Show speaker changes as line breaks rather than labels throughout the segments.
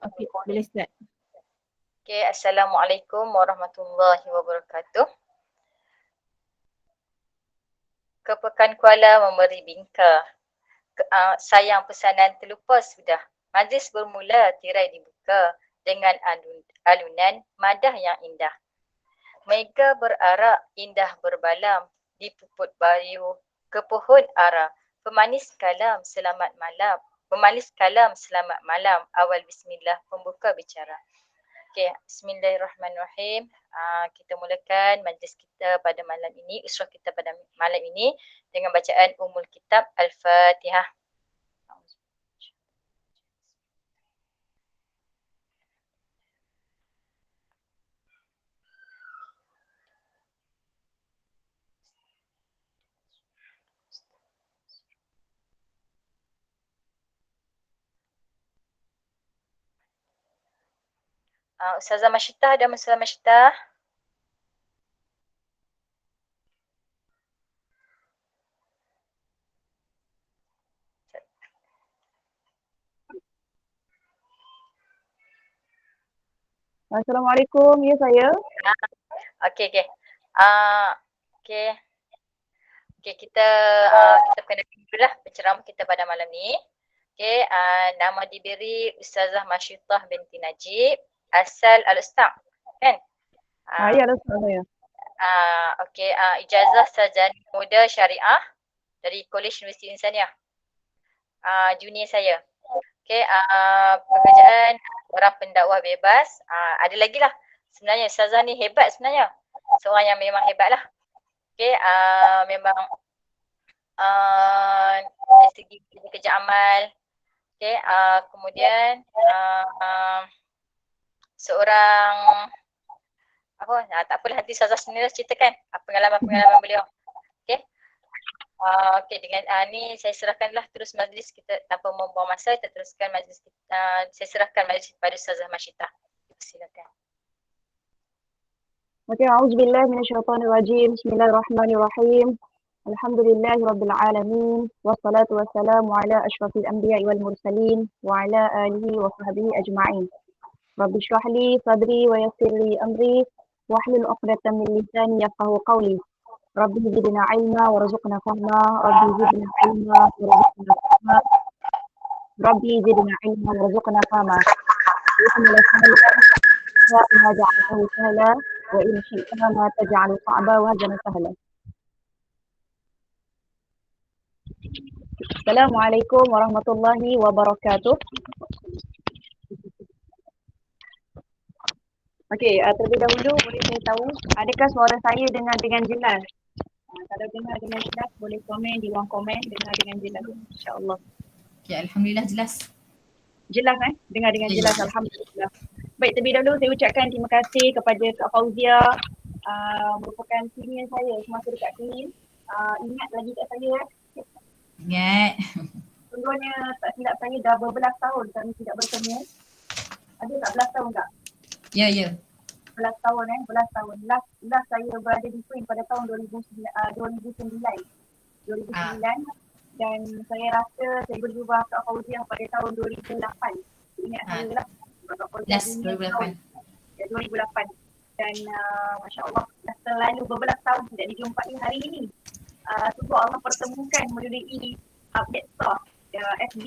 Okey, boleh start.
Okay, Assalamualaikum warahmatullahi wabarakatuh. Kepekan Kuala memberi bingka. Sayang pesanan terlupa sudah. Majlis bermula, tirai dibuka dengan alunan madah yang indah. Mega berarak, indah berbalam, di puput bayu ke pohon ara. Pemanis kalam, selamat malam. Pemanis kalam, selamat malam. Awal bismillah, pembuka bicara. Okay, bismillahirrahmanirrahim. Kita mulakan majlis kita pada malam ini, usrah kita pada malam ini dengan bacaan Ummul Kitab Al-Fatihah. Ustazah Masyitah dan Ustazah Masyitah.
Assalamualaikum, ya saya.
Okey. Okey. Okey, kita perkenalkan dululah penceramah kita pada malam ni. Okey, nama diberi Ustazah Masyitah binti Najib, asal Al-Ustaz, kan?
Ya, Ustaz saya.
Okey, ijazah sarjana muda syariah dari Kolej Universiti Insaniah. Junior saya. Okey, pekerjaan orang pendakwah bebas. Ada lagi lah. Sebenarnya Ustazah ni hebat sebenarnya. Seorang yang memang hebat lah. Okey, memang dari segi kerja amal. Okey, kemudian seorang tak apalah, nanti Ustazah sendiri ceritakan pengalaman-pengalaman beliau. Okey. Okey, dengan ni saya serahkanlah terus majlis kita tanpa membuang masa. Kita teruskan majlis kita. Saya serahkan majlis kepada Ustazah Masyitah. Silakan.
Okey, a'udzubillahi minasyaitonirrajim. Bismillahirrahmanirrahim. Alhamdulillahi rabbil alamin. Wassalatu wassalamu ala asyrafil anbiya'i wal mursalin wa ala alihi wa sahbihi ajma'in. Rabbi shrah li sadri wa yassir li amri wahlul 'uqdatam min lisani yafqahu qawli. Rabbi zidna 'ilma warzuqna fahma. Rabbi zidna 'ilma warzuqna fahma. Rabbi zidna 'ilma warzuqna fahma. وما جعلته سهلا وإن شئت ما تجعل صعبا وهجنا سهلا. Assalamualaikum warahmatullahi wabarakatuh. Okey, terlebih dahulu boleh saya tahu adakah suara saya dengar dengan jelas? Kalau dengar dengan jelas boleh komen di ruang komen, dengar dengan jelas, insya-Allah.
Okey, alhamdulillah jelas.
Jelas dengar dengan jelas, alhamdulillah. Baik, terlebih dahulu saya ucapkan terima kasih kepada Kak Fauzia, merupakan senior saya semasa dekat sini. Ingat lagi kat saya.
Ingat.
Sungguhnya tak silap saya dah berbelas tahun kami tidak bertemu. Ada tak belas tahun tak?
Ya.
Belas tahun belas tahun. Last saya berada di Queen pada tahun 2009. Dan saya rasa saya berjumpa Kak Fauzia pada tahun 2008. Ingat saya lah.
Yes, 2008.
Ya, 2008. Dan Masya Allah, dah terlalu berbelas tahun tidak dijumpai hari ini. Sungguh Allah pertemukan melalui update store FB.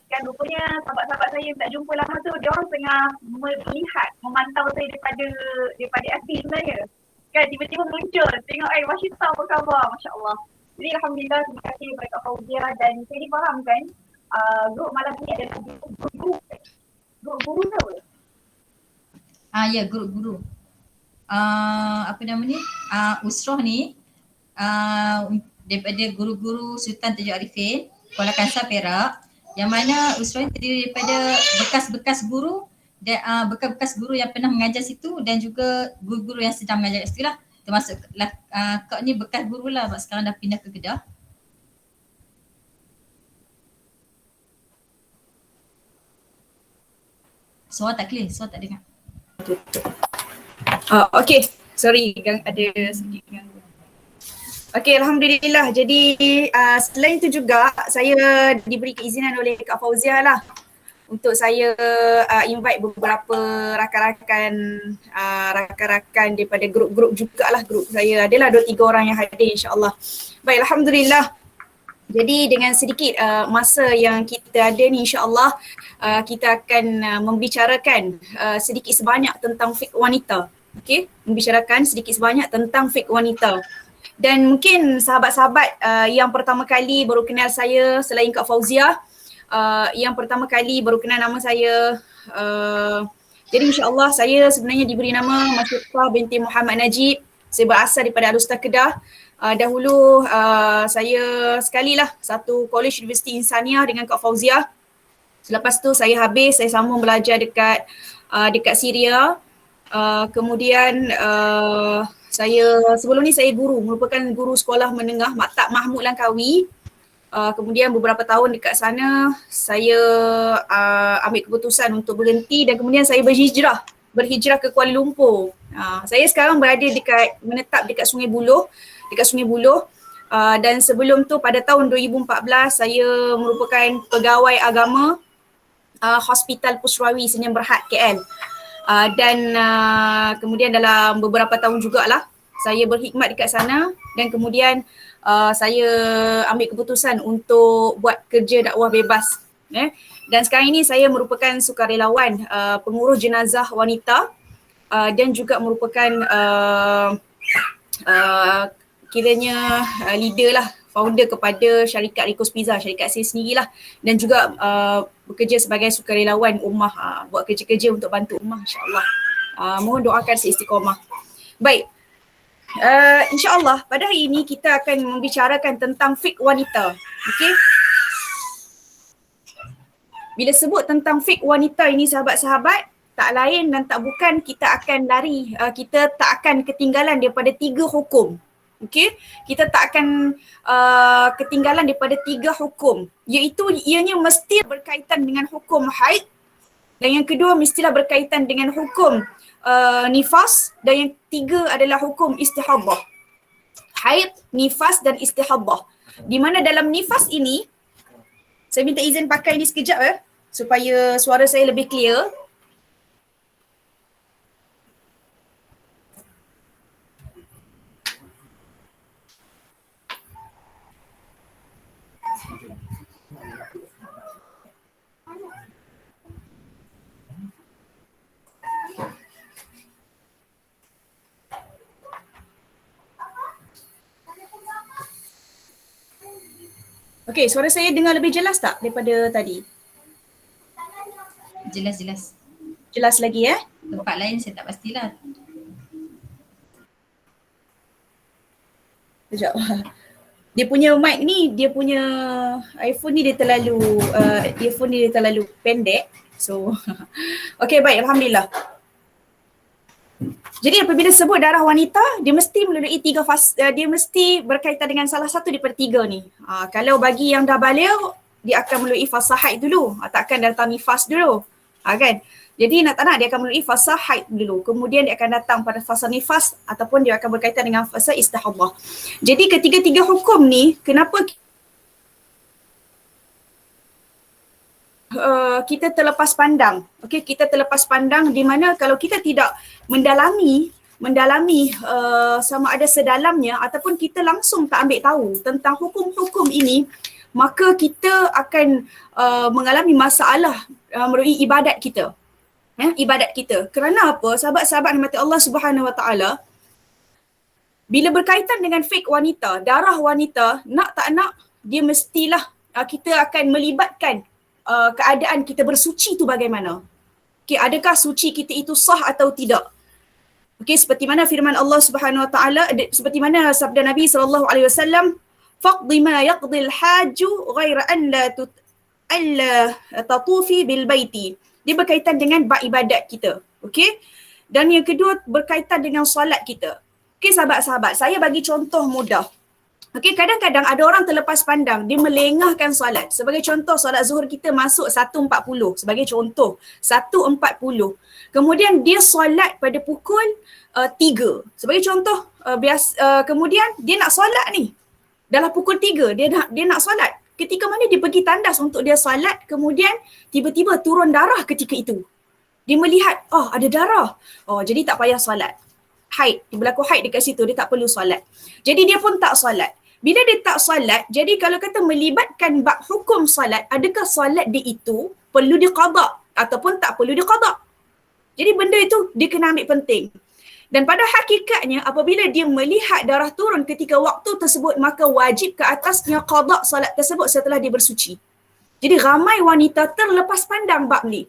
Kan rupanya sahabat-sahabat saya yang tak jumpa lama tu, dia orang tengah melihat, memantau saya daripada FB sebenarnya. Kan tiba-tiba muncul, tengok Masyitah apa khabar, Masya Allah. Jadi Alhamdulillah, terima kasih kepada Kak Fauzia, dan saya difahamkan grup malam ni adalah grup guru ke apa?
Ya, grup guru. Apa nama ni? Usrah ni daripada guru-guru Sultan Tajuk Arifin, Kuala Kangsar, Perak, yang mana usrah ini terdiri daripada bekas-bekas guru dan bekas-bekas guru yang pernah mengajar situ dan juga guru-guru yang sedang mengajar kat situ lah. Termasuk Kak ni bekas guru lah sebab sekarang dah pindah ke Kedah. Suara tak clear, suara tak dengar.
Okey, sorry ada sedikit gangguan. Okey, Alhamdulillah. Jadi selain itu juga saya diberi keizinan oleh Kak Fauzia lah
untuk saya invite beberapa rakan-rakan daripada grup-grup jugalah, grup saya adalah 2-3 orang yang hadir insya-Allah. Baik, alhamdulillah. Jadi dengan sedikit masa yang kita ada ni insya-Allah kita akan membicarakan sedikit sebanyak tentang fiqh wanita. Okey, membicarakan sedikit sebanyak tentang fiqh wanita. Dan mungkin sahabat-sahabat yang pertama kali baru kenal saya selain Kak Fauzia, yang pertama kali baru kenal nama saya, jadi insya-Allah saya sebenarnya diberi nama Masyiqah binti Muhammad Najib. Saya berasal daripada Al-Ustaz Kedah. Dahulu saya sekali lah satu College Universiti Insaniah dengan Kak Fauzia. Selepas tu saya habis, saya sambung belajar dekat Syria. Kemudian saya sebelum ni saya merupakan guru sekolah menengah Maktab Mahmud Langkawi. Kemudian beberapa tahun dekat sana saya ambil keputusan untuk berhenti dan kemudian saya berhijrah ke Kuala Lumpur. Saya sekarang menetap dekat Sungai Buloh. Dan sebelum tu pada tahun 2014 saya merupakan pegawai agama Hospital Pusrawi Senyum Berhad KL. Dan kemudian dalam beberapa tahun jugalah saya berkhidmat dekat sana dan kemudian saya ambil keputusan untuk buat kerja dakwah bebas. Dan sekarang ini saya merupakan sukarelawan pengurus jenazah wanita dan juga merupakan kiranya leader lah, founder kepada syarikat Rikos Pizza, syarikat saya sendirilah, dan juga bekerja sebagai sukarelawan ummah, buat kerja-kerja untuk bantu ummah insya-Allah. Mohon doakan saya istiqamah. Baik, insya-Allah pada hari ini kita akan membicarakan tentang fiqh wanita. Okey. Bila sebut tentang fiqh wanita ini sahabat-sahabat, tak lain dan tak bukan kita tak akan ketinggalan daripada 3 hukum. Okey, kita tak akan ketinggalan daripada 3 hukum, iaitu ianya mesti berkaitan dengan hukum haid, dan yang kedua mestilah berkaitan dengan hukum nifas, dan yang tiga adalah hukum istihadah. Haid, nifas dan istihadah. Di mana dalam nifas ini, saya minta izin pakai ni sekejap supaya suara saya lebih clear. Okey, suara saya dengar lebih jelas tak daripada tadi?
Jelas.
Jelas lagi
Tempat lain saya tak pastilah.
Sekejap. Dia punya mic ni, dia punya iPhone ni dia terlalu earphone ni dia terlalu pendek. So okey, baik, alhamdulillah. Jadi apabila sebut darah wanita, dia mesti melalui 3 fase, dia mesti berkaitan dengan salah satu daripada 3 ni. Kalau bagi yang dah baligh, dia akan melalui fasa haid dulu, takkan datang nifas dulu. Kan? Jadi nak tak nak dia akan melalui fasa haid dulu. Kemudian dia akan datang pada fasa nifas ataupun dia akan berkaitan dengan fasa istihadah. Jadi ketiga-tiga hukum ni, kenapa kita terlepas pandang. Okey, kita terlepas pandang di mana kalau kita tidak mendalami sama ada sedalamnya ataupun kita langsung tak ambil tahu tentang hukum-hukum ini, maka kita akan mengalami masalah melalui ibadat kita. Ibadat kita. Kerana apa? Sahabat-sahabat rahmati Allah Subhanahu Wa Taala, bila berkaitan dengan fiqh wanita, darah wanita, nak tak nak dia mestilah kita akan melibatkan keadaan kita bersuci tu bagaimana. Okey, adakah suci kita itu sah atau tidak? Okey, seperti mana firman Allah Subhanahu Wa Taala, seperti mana sabda Nabi sallallahu alaihi wasallam, faqdi ma yaqdi al-hajju ghaira an la tatufi bil baiti. Dia berkaitan dengan ibadat kita. Okey? Dan yang kedua berkaitan dengan solat kita. Okey sahabat-sahabat, saya bagi contoh mudah. Okey, kadang-kadang ada orang terlepas pandang, dia melengahkan solat. Sebagai contoh, solat zuhur kita masuk 1.40. Sebagai contoh, 1.40. Kemudian dia solat pada pukul 3. Sebagai contoh, kemudian dia nak solat ni. Dalam pukul 3, dia nak solat. ketika mana dia pergi tandas untuk dia salat, kemudian tiba-tiba turun darah ketika itu. Dia melihat, ada darah. Jadi tak payah salat. Haid, dia berlaku haid dekat situ, dia tak perlu salat. Jadi dia pun tak salat. Bila dia tak salat, jadi kalau kata melibatkan bab hukum salat, adakah salat dia itu perlu diqada ataupun tak perlu diqada? Jadi benda itu dia kena ambil penting. Dan pada hakikatnya apabila dia melihat darah turun ketika waktu tersebut, maka wajib ke atasnya qada salat tersebut setelah dia bersuci. Jadi ramai wanita terlepas pandang bab ni.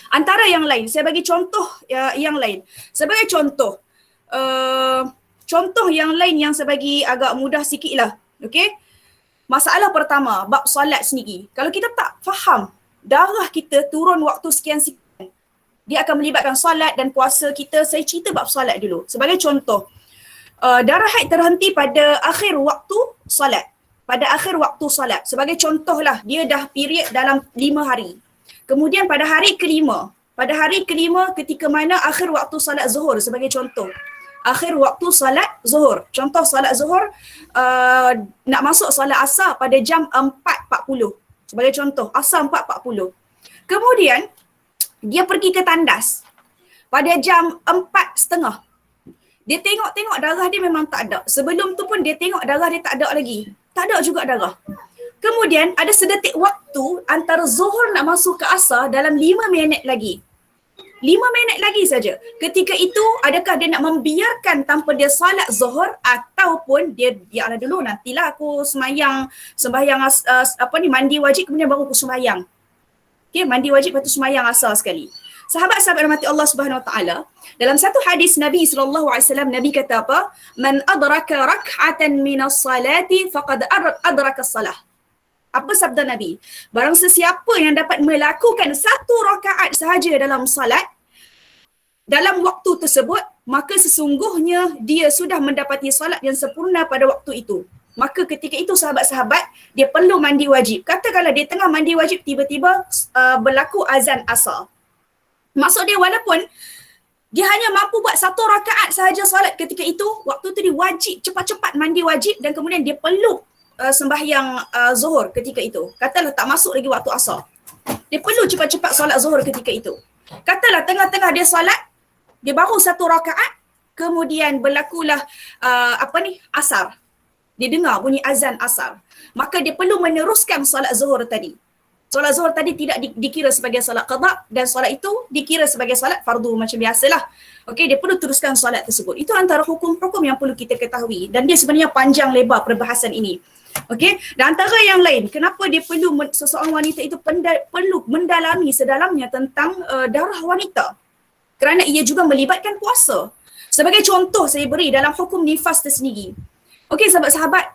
Antara yang lain, saya bagi contoh yang lain. Sebagai contoh, contoh yang lain yang saya bagi agak mudah sikit lah. Okay? Masalah pertama, bab salat sendiri. Kalau kita tak faham darah kita turun waktu sekian-sekian, dia akan melibatkan salat dan puasa kita. Saya cerita bab salat dulu. Sebagai contoh, darah haid terhenti pada akhir waktu salat. Pada akhir waktu salat. Sebagai contohlah, dia dah period dalam 5 hari. Kemudian pada hari kelima ketika mana akhir waktu salat zuhur sebagai contoh. Akhir waktu salat zuhur. Contoh salat zuhur nak masuk salat asar pada jam 4.40. Sebagai contoh, asar 4.40. Kemudian dia pergi ke tandas pada jam 4.30. Dia tengok darah dia memang tak ada. Sebelum tu pun dia tengok darah dia tak ada lagi. Tak ada juga darah. Kemudian ada sedetik waktu antara zuhur nak masuk ke asar dalam 5 minit lagi. 5 minit lagi saja. Ketika itu adakah dia nak membiarkan tanpa dia salat zuhur ataupun dia biarlah dulu, nantilah aku sembahyang mandi wajib kemudian baru aku sembahyang. Okay, mandi wajib lepas tu sembahyang asar sekali. Sahabat-sahabat rahmati Allah Subhanahu Wa Taala, dalam satu hadis Nabi SAW, Nabi kata apa? Man adraka rak'atan minas salati faqad adraka as-salah. Apa sabda Nabi? Barang sesiapa yang dapat melakukan 1 rakaat sahaja dalam salat, dalam waktu tersebut, maka sesungguhnya dia sudah mendapati salat yang sempurna pada waktu itu. Maka ketika itu sahabat-sahabat, dia perlu mandi wajib. Katakanlah dia tengah mandi wajib, tiba-tiba berlaku azan asar. Maksud dia walaupun dia hanya mampu buat 1 rakaat sahaja salat ketika itu, waktu tu dia wajib cepat-cepat mandi wajib dan kemudian dia perlu sembahyang zuhur ketika itu. Katalah tak masuk lagi waktu asar. Dia perlu cepat-cepat solat zuhur ketika itu. Katalah tengah-tengah dia solat, dia baru 1 rakaat, kemudian berlakulah asar. Dia dengar bunyi azan asar. Maka dia perlu meneruskan solat zuhur tadi. Solat zuhur tadi tidak dikira sebagai solat qada dan solat itu dikira sebagai solat fardu macam biasalah. Okey, dia perlu teruskan solat tersebut. Itu antara hukum-hukum yang perlu kita ketahui dan dia sebenarnya panjang lebar perbahasan ini. Okey, dan antara yang lain, kenapa dia perlu seseorang wanita itu perlu mendalami sedalamnya tentang darah wanita? Kerana ia juga melibatkan puasa. Sebagai contoh saya beri dalam hukum nifas tersendiri. Okey sahabat-sahabat,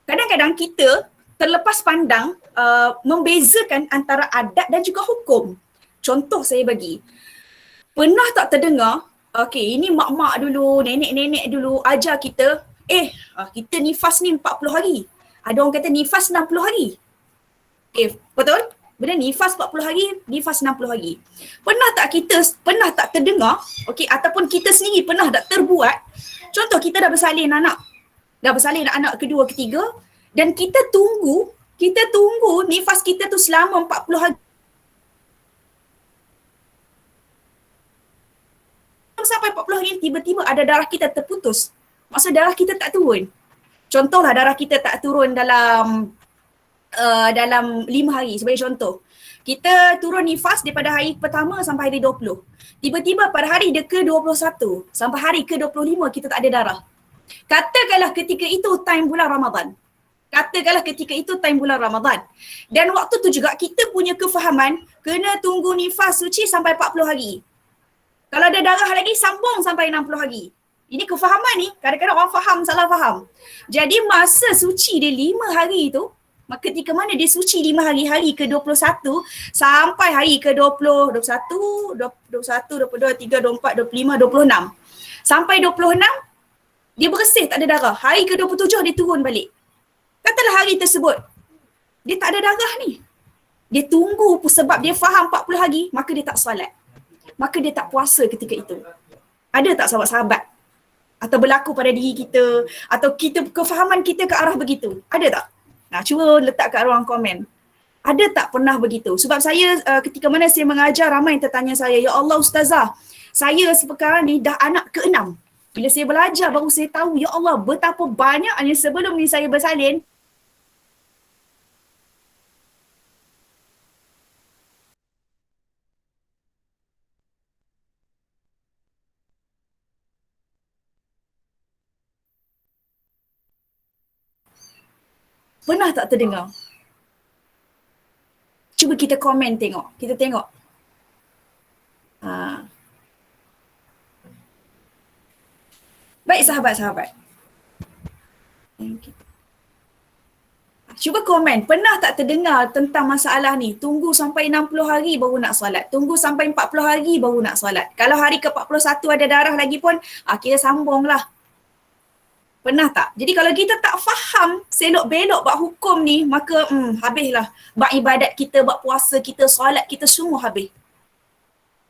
kadang-kadang kita terlepas pandang membezakan antara adat dan juga hukum. Contoh saya bagi. Pernah tak terdengar, okey ini mak-mak dulu, nenek-nenek dulu ajar kita, kita nifas ni 40 hari. Ada orang kata nifas 60 hari. Okay, betul? Benar, nifas 40 hari, nifas 60 hari. Pernah tak terdengar, okey, ataupun kita sendiri pernah tak terbuat, contoh kita dah bersalin anak anak kedua, ketiga, dan kita tunggu nifas kita tu selama 40 hari. Sampai 40 hari tiba-tiba ada darah kita terputus. Maksud darah kita tak turun. Contohlah darah kita tak turun dalam 5 hari sebagai contoh. Kita turun nifas daripada hari pertama sampai hari 20. Tiba-tiba pada hari ke-21 sampai hari ke-25 kita tak ada darah. Katakanlah ketika itu time bulan Ramadan. Dan waktu tu juga kita punya kefahaman kena tunggu nifas suci sampai 40 hari. Kalau ada darah lagi sambung sampai 60 hari. Ini kefahaman ni, kadang-kadang orang faham, salah faham. Jadi masa suci dia 5 hari tu, maka ketika mana dia suci 5 hari, hari ke-21 sampai hari ke-20, 21, 22, 23, 24, 25, 26. Sampai 26, dia bersih, tak ada darah. Hari ke-27 dia turun balik. Katalah hari tersebut, dia tak ada darah ni. Dia tunggu sebab dia faham 40 hari, maka dia tak solat. Maka dia tak puasa ketika itu. Ada tak sahabat-sahabat? Atau berlaku pada diri kita, atau kita kefahaman kita ke arah begitu? Ada tak? Cuba letak kat ruang komen. Ada tak pernah begitu? Sebab saya ketika mana saya mengajar, ramai yang tertanya saya, ya Allah Ustazah, saya sekarang ni dah anak ke-6. Bila saya belajar baru saya tahu, ya Allah betapa banyaknya sebelum ni saya bersalin. Pernah tak terdengar? Cuba kita komen tengok. Kita tengok. Baik sahabat-sahabat. Cuba komen, pernah tak terdengar tentang masalah ni? Tunggu sampai 60 hari baru nak solat. Tunggu sampai 40 hari baru nak solat. Kalau hari ke-41 ada darah lagi pun, kita sambunglah. Pernah tak? Jadi kalau kita tak faham selok-belok bab hukum ni, maka habislah. Bab ibadat kita, bab puasa kita, solat kita, semua habis.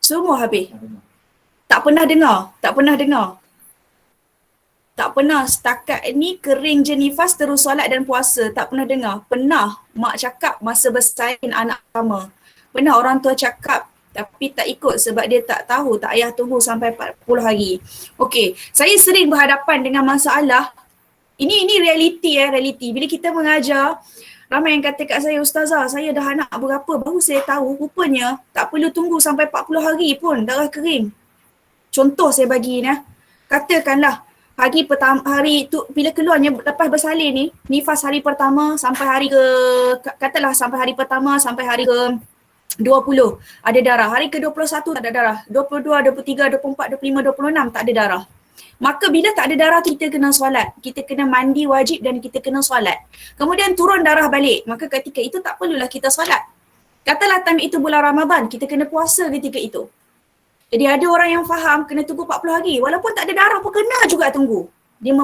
Semua habis. Tak pernah dengar? Tak pernah dengar? Tak pernah setakat ni kering je nifas terus solat dan puasa. Tak pernah dengar. Pernah mak cakap masa bersalin anak pertama. Pernah orang tua cakap tapi tak ikut sebab dia tak tahu, tak payah tunggu sampai 40 hari. Okey, saya sering berhadapan dengan masalah. Ini realiti realiti. Bila kita mengajar, ramai yang kata kat saya, Ustazah, saya dah anak berapa baru saya tahu rupanya tak perlu tunggu sampai 40 hari pun darah kering. Contoh saya bagi ni. Katakanlah hari tu bila keluarnya lepas bersalin ni, nifas hari pertama sampai hari katalah sampai hari pertama sampai hari ke 20 ada darah. Hari ke-21 tak ada darah. 22, 23, 24, 25, 26 tak ada darah. Maka bila tak ada darah kita kena solat. Kita kena mandi wajib dan kita kena solat. Kemudian turun darah balik. Maka ketika itu tak perlulah kita solat. Katalah time itu bulan Ramadan, kita kena puasa ketika itu. Jadi ada orang yang faham kena tunggu 40 hari. Walaupun tak ada darah pun kena juga tunggu. Dia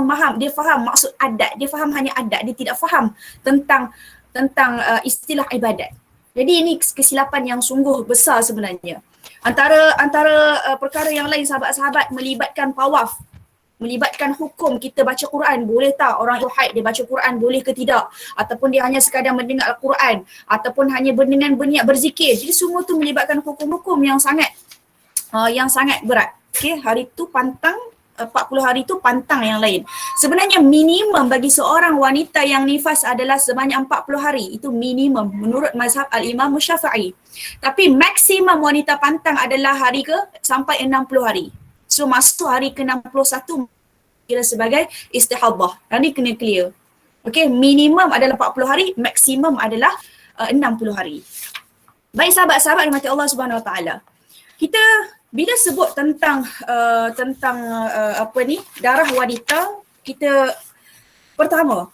faham maksud adat. Dia faham hanya adat. Dia tidak faham tentang istilah ibadat. Jadi ini kesilapan yang sungguh besar sebenarnya. Antara perkara yang lain sahabat-sahabat melibatkan tawaf, melibatkan hukum kita baca Quran. Boleh tak orang itu haid dia baca Quran, boleh ke tidak? Ataupun dia hanya sekadar mendengar Al-Quran, ataupun hanya dengan berniat berzikir. Jadi semua tu melibatkan hukum-hukum yang sangat berat. Okey, hari tu pantang 40 hari tu pantang yang lain. Sebenarnya minimum bagi seorang wanita yang nifas adalah sebanyak 40 hari. Itu minimum menurut mazhab Al-Imam Syafi'i. Tapi maksimum wanita pantang adalah hari ke sampai 60 hari. So masuk hari ke-61 kira sebagai istihadah. Ini kena clear. Okey, minimum adalah 40 hari, maksimum adalah 60 hari. Baik sahabat-sahabat rahmati Allah Subhanahu Wa Taala. Kita bila sebut tentang darah wanita, kita pertama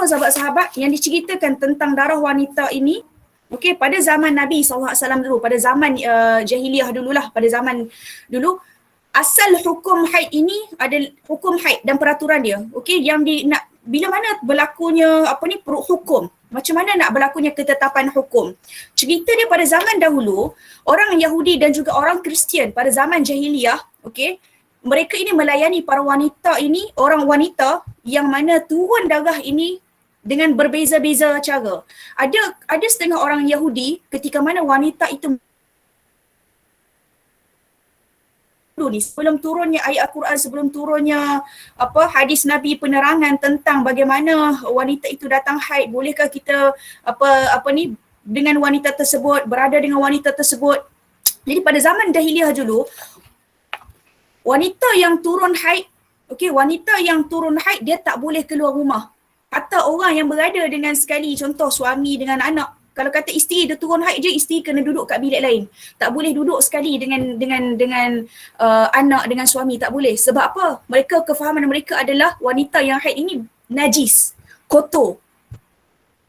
sahabat-sahabat yang diceritakan tentang darah wanita ini, okey, pada zaman Nabi SAW dulu, pada zaman jahiliyah dululah, pada zaman dulu, asal hukum haid ini ada hukum haid dan peraturan dia. Okey, yang bila mana berlakunya hukum. Macam mana nak berlakunya ketetapan hukum? Cerita dia pada zaman dahulu, orang Yahudi dan juga orang Kristian pada zaman jahiliyah, okey, mereka ini melayani para wanita ini, orang wanita yang mana turun darah ini dengan berbeza-beza cara. Ada setengah orang Yahudi ketika mana wanita itu ni sebelum turunnya ayat Al-Quran, sebelum turunnya hadis Nabi, penerangan tentang bagaimana wanita itu datang haid, bolehkah kita dengan wanita tersebut, berada dengan wanita tersebut. Jadi pada zaman jahiliyah dulu, wanita yang turun haid, wanita yang turun haid dia tak boleh keluar rumah. Atau orang yang berada dengan sekali, contoh suami dengan anak. Kalau kata isteri dia turun haid je, isteri kena duduk kat bilik lain. Tak boleh duduk sekali dengan anak, dengan suami, tak boleh. Sebab apa? Kefahaman mereka adalah wanita yang haid ini najis, kotor.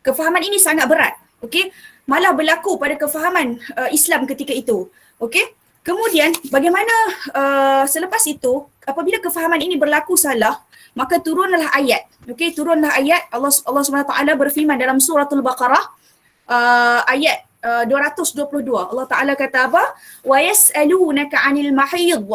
Kefahaman ini sangat berat. Okey? Malah berlaku pada kefahaman Islam ketika itu. Okey? Kemudian bagaimana selepas itu, apabila kefahaman ini berlaku salah, maka turunlah ayat. Okey, turunlah ayat. Allah SWT berfirman dalam suratul Baqarah, ayat 222. Allah Ta'ala kata apa? وَيَسْأَلُونَكَ عَنِ الْمَحِيضِ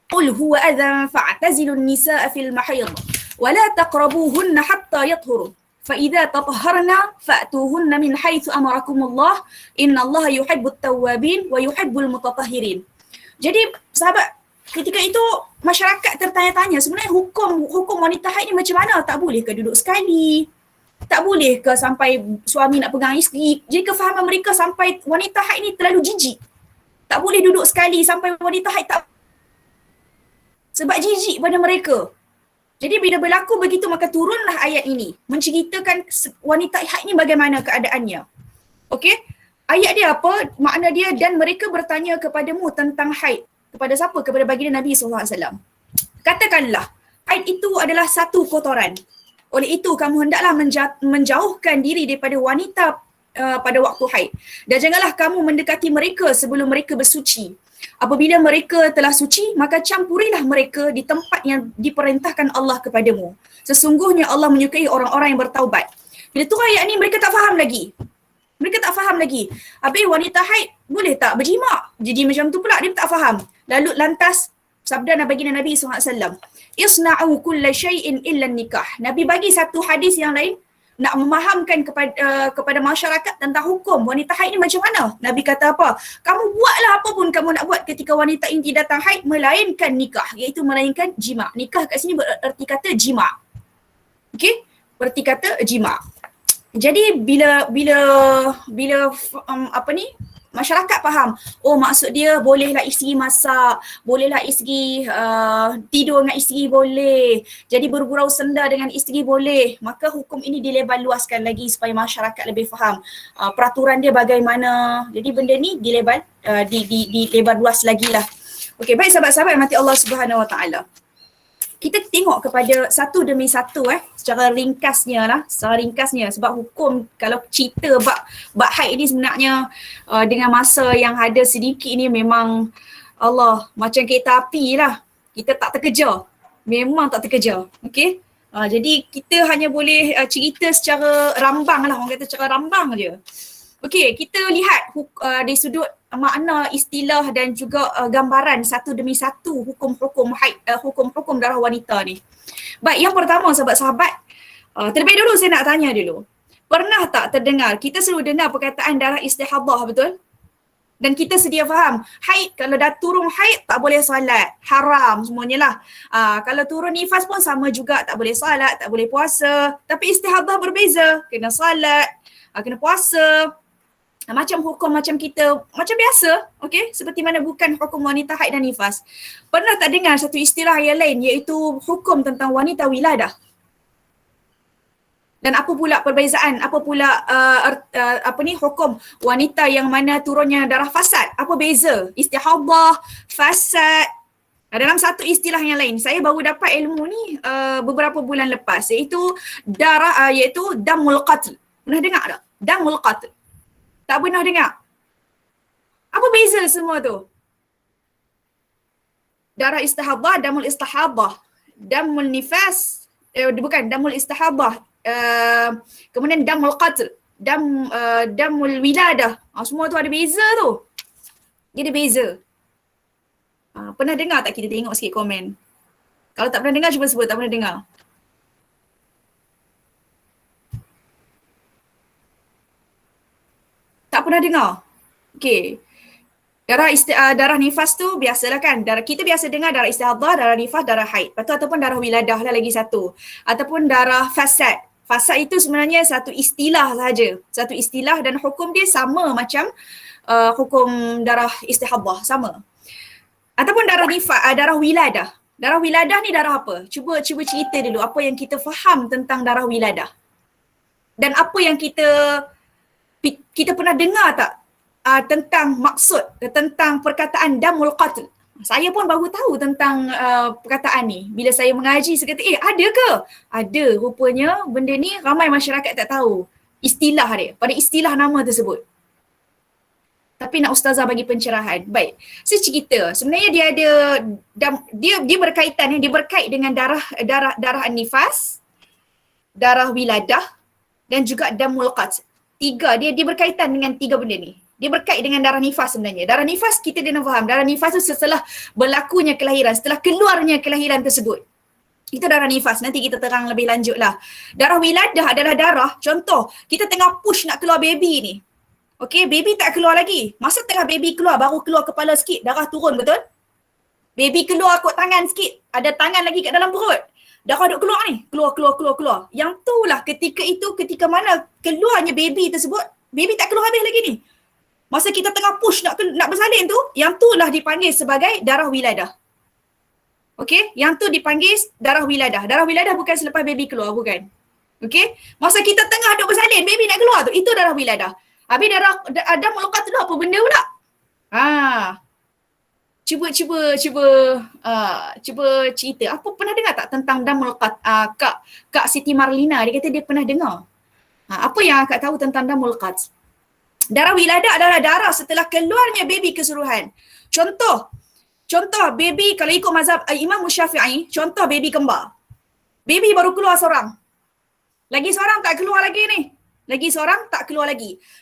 قُلْ هُوَ أَذًى فَاعْتَزِلُوا النِّسَاءَ فِي الْمَحِيضِ وَلَا تَقْرَبُوهُنَّ حَتَّى يَطْهُرُوا فَإِذَا تَطَهَّرْنَا فَأْتُوهُنَّ مِنْ حَيْثُ أَمَرَكُمُ اللَّهُ إِنَّ اللَّهَ يُحِبُّ التَّوَّابِينَ وَيُحِبُّ الْمُتَطَهِّرِينَ. Jadi sahabat, ketika itu masyarakat tertanya-tanya sebenarnya hukum wanita haid ni macam mana? Tak boleh ke duduk sekali? Tak boleh ke sampai suami nak pegang isteri? Jadi kefahaman mereka sampai wanita haid ni terlalu jijik. Tak boleh duduk sekali sampai wanita haid tak, sebab jijik pada mereka. Jadi bila berlaku begitu maka turunlah ayat ini menceritakan wanita haid ni bagaimana keadaannya. Okey? Ayat dia apa? Makna dia, dan mereka bertanya kepadamu tentang haid. Kepada siapa? Kepada baginda Nabi SAW. Katakanlah, haid itu adalah satu kotoran. Oleh itu kamu hendaklah menjauhkan diri daripada wanita pada waktu haid. Dan janganlah kamu mendekati mereka sebelum mereka bersuci. Apabila mereka telah suci, maka campurilah mereka di tempat yang diperintahkan Allah kepadamu. Sesungguhnya Allah menyukai orang-orang yang bertaubat. Bila tu ayat ni mereka tak faham lagi. Habis wanita haid boleh tak berjima? Jadi macam tu pula dia tak faham. Lalu lantas sabda baginda Nabi SAW, isna'u kulla syai'in illa nikah. Nabi bagi satu hadis yang lain nak memahamkan kepada masyarakat tentang hukum wanita haid ni macam mana. Nabi kata apa? Kamu buatlah apa pun kamu nak buat ketika wanita ini datang haid melainkan nikah, iaitu melainkan jima. Nikah kat sini bererti kata jima. Okey? Berarti kata jima. Jadi bila masyarakat faham, oh maksud dia bolehlah isteri masak, bolehlah isteri tidur dengan isteri boleh, jadi bergurau senda dengan isteri boleh, maka hukum ini dilebar luaskan lagi supaya masyarakat lebih faham peraturan dia bagaimana. Jadi benda ni dilebar luas lagi lah. Okey, baik sahabat-sahabat yang mati Allah Subhanahu Wa Taala. Kita tengok kepada satu demi satu secara ringkasnya sebab hukum kalau cerita bab haid ni sebenarnya dengan masa yang ada sedikit ni memang Allah macam kereta api lah, kita tak terkejar, memang tak terkejar. Okey, jadi kita hanya boleh cerita secara rambang lah, orang kata secara rambang je. Okey, kita lihat dari sudut makna istilah dan juga gambaran satu demi satu hukum-hukum haid, hukum-hukum darah wanita ni. Baik, yang pertama sahabat-sahabat, terlebih dulu saya nak tanya dulu. Pernah tak terdengar, kita selalu dengar perkataan darah istihadah, betul? Dan kita sedia faham, haid, kalau dah turun haid tak boleh solat, haram semuanya lah. Kalau turun nifas pun sama juga, tak boleh solat, tak boleh puasa. Tapi istihadah berbeza, kena solat, kena puasa. Macam hukum macam kita, macam biasa, okey, seperti mana bukan hukum wanita haid dan nifas. Pernah tak dengar satu istilah yang lain iaitu hukum tentang wanita wiladah? Dan apa pula perbezaan, apa pula hukum wanita yang mana turunnya darah fasad? Apa beza? Istihadah, fasad. Dalam satu istilah yang lain, saya baru dapat ilmu ni beberapa bulan lepas, iaitu damul qatl. Pernah dengar tak? Damul qatl. Tak pernah dengar? Apa beza semua tu? Darah istihadah, damul istihadah, damul nifas, damul istihadah, kemudian damul qatl, damul wiladah. Semua tu ada beza tu. Dia ada beza. Pernah dengar tak? Kita tengok sikit komen. Kalau tak pernah dengar, cuba sebut tak pernah dengar. Tak pernah dengar? Okey. Darah nifas tu biasalah kan. Kita biasa dengar darah istihadah, darah nifas, darah haid. Lepas tu ataupun darah wiladah lah lagi satu. Ataupun darah fasad. Fasad itu sebenarnya satu istilah sahaja. Satu istilah dan hukum dia sama macam hukum darah istihadah, sama. Ataupun darah nifas, darah wiladah. Darah wiladah ni darah apa? Cuba cerita dulu apa yang kita faham tentang darah wiladah. Dan apa yang kita pernah dengar tak tentang maksud, tentang perkataan damul qatl? Saya pun baru tahu tentang perkataan ni. Bila saya mengaji, saya kata, ada ke? Ada, rupanya benda ni ramai masyarakat tak tahu. Istilah dia, pada istilah nama tersebut. Tapi nak ustazah bagi pencerahan. Baik, saya cerita. Sebenarnya dia ada, dia berkaitan, dia berkait dengan darah nifas, darah wiladah dan juga damul qatl. Dia berkaitan dengan tiga benda ni. Dia berkait dengan darah nifas sebenarnya. Darah nifas kita kena faham. Darah nifas tu setelah berlakunya kelahiran, setelah keluarnya kelahiran tersebut. Itu darah nifas. Nanti kita terang lebih lanjut lah. Darah wiladah adalah darah, contoh, kita tengah push nak keluar baby ni. Okay, baby tak keluar lagi. Masa tengah baby keluar, baru keluar kepala sikit, darah turun, betul? Baby keluar kot tangan sikit, ada tangan lagi kat dalam perut. Darah duk keluar ni, keluar. Yang tu lah ketika itu, ketika mana keluarnya baby tersebut, baby tak keluar habis lagi ni. Masa kita tengah push nak bersalin tu, yang tu lah dipanggil sebagai darah wiladah. Okey, yang tu dipanggil darah wiladah. Darah wiladah bukan selepas baby keluar, bukan. Okey, masa kita tengah duk bersalin, baby nak keluar tu, itu darah wiladah. Habis darah Adam melekat tu apa benda pula? Cuba cerita. Apa pernah dengar tak tentang dam melekat? Kak Siti Marlina, dia kata dia pernah dengar. Apa yang akak tahu tentang dam melekat? Darah wiladah adalah darah setelah keluarnya baby keseluruhan. Contoh baby kalau ikut mazhab Imam Syafi'i, contoh baby kembar. Baby baru keluar seorang. Lagi seorang tak keluar lagi ni.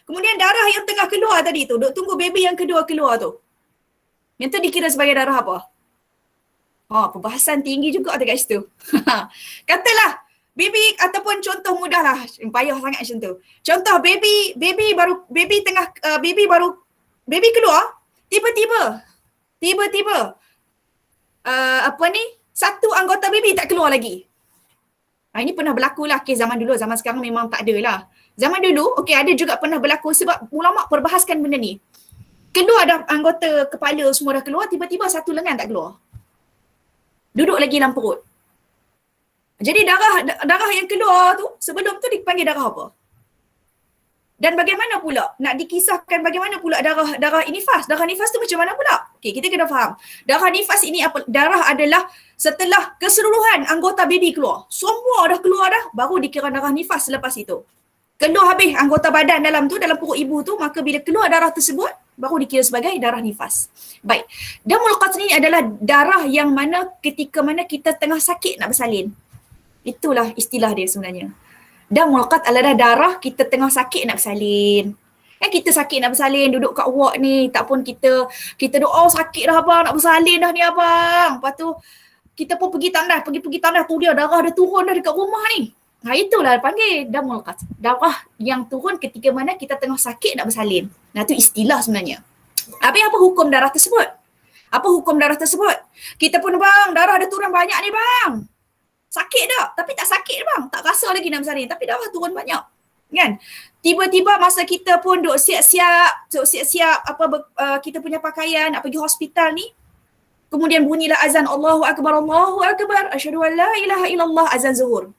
Kemudian darah yang tengah keluar tadi tu, duk tunggu baby yang kedua keluar tu. Yang tu dikira sebagai darah apa? Perbahasan tinggi juga tu kat situ. Katalah baby ataupun contoh mudah lah, payah sangat macam tu. Contoh baby keluar, tiba-tiba satu anggota baby tak keluar lagi. Ini pernah berlaku lah kes zaman dulu, zaman sekarang memang tak ada lah. Zaman dulu, ada juga pernah berlaku sebab ulama' perbahaskan benda ni. Keluar dah anggota kepala semua dah keluar, tiba-tiba satu lengan tak keluar. Duduk lagi dalam perut. Jadi darah yang keluar tu, sebelum tu dipanggil darah apa? Dan bagaimana pula nak dikisahkan bagaimana pula darah nifas? Darah nifas tu macam mana pula? Okey, kita kena faham. Darah nifas ini apa? Darah adalah setelah keseluruhan anggota baby keluar. Semua dah keluar dah, baru dikira darah nifas selepas itu. Keluar habis anggota badan dalam perut ibu tu, maka bila keluar darah tersebut, baru dikira sebagai darah nifas. Baik. Damul qatl ni adalah darah yang mana ketika mana kita tengah sakit nak bersalin. Itulah istilah dia sebenarnya. Damul qatl adalah darah kita tengah sakit nak bersalin. Kita sakit nak bersalin, duduk kat ward ni, tak pun kita doa sakit dah abang, nak bersalin dah ni abang. Lepas tu kita pun pergi tandas tu dia darah dah turun dah dekat rumah ni. Itulah panggil damul qatl. Darah yang turun ketika mana kita tengah sakit nak bersalin. Itu istilah sebenarnya. Habis apa hukum darah tersebut? Kita pun bang, darah dah turun banyak ni bang. Sakit tak? Tapi tak sakit bang. Tak rasa lagi nak bersalin. Tapi darah turun banyak. Kan? Tiba-tiba masa kita pun duk siap-siap kita punya pakaian nak pergi hospital ni. Kemudian bunyilah azan Allahu Akbar, asyhadu an la ilaha illallah, azan zuhur.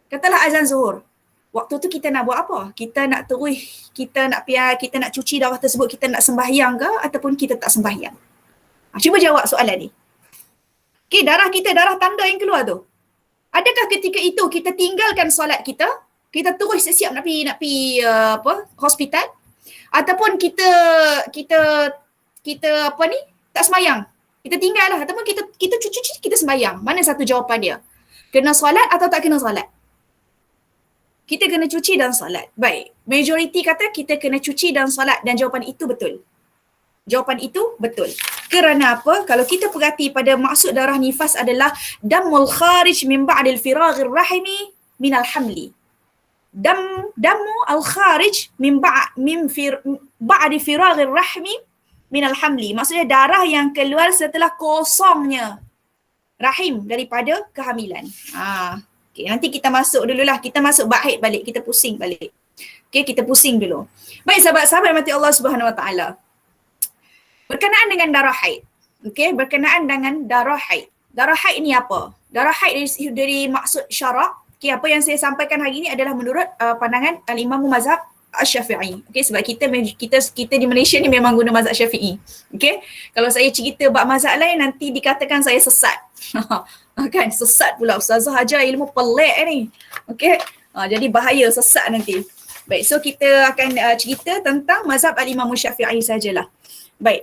Katalah azan zuhur. Waktu tu kita nak buat apa? Kita nak terus, kita nak cuci darah tersebut, kita nak sembahyang ke ataupun kita tak sembahyang? Cuba jawab soalan ni. Okay, darah kita, darah tanda yang keluar tu. Adakah ketika itu kita tinggalkan solat kita terus siap nak pergi hospital, ataupun kita tak sembahyang? Kita tinggal lah, ataupun kita cuci kita sembahyang? Mana satu jawapan dia? Kena solat atau tak kena solat? Kita kena cuci dan solat. Baik, majoriti kata kita kena cuci dan solat, dan jawapan itu betul. Kerana apa? Kalau kita perhati pada maksud darah nifas adalah damul kharij min ba'dil firaghir rahimi minal hamli. Damu al kharij min ba'di firaghir rahmi minal hamli. Maksudnya darah yang keluar setelah kosongnya rahim daripada kehamilan. Okay, nanti kita masuk dululah. Kita masuk bait balik. Kita pusing balik. Okay, kita pusing dulu. Baik sahabat-sahabat mati Allah Subhanahu Wa Taala. Berkenaan dengan darah haid. Okay, berkenaan dengan darah haid. Darah haid ni apa? Darah haid dari maksud syarak. Okay, apa yang saya sampaikan hari ini adalah menurut pandangan Al-Imam Mazhab Syafi'i. Okay, sebab kita di Malaysia ni memang guna mazhab Syafi'i. Okay, kalau saya cerita bab mazhab lain nanti dikatakan saya sesat. Kan, sesat pula. Ustazah ajar ilmu pelik ni. Okay, jadi bahaya, sesat nanti. Baik, so kita akan cerita tentang mazhab Al-Imam Syafi'i sajalah. Baik.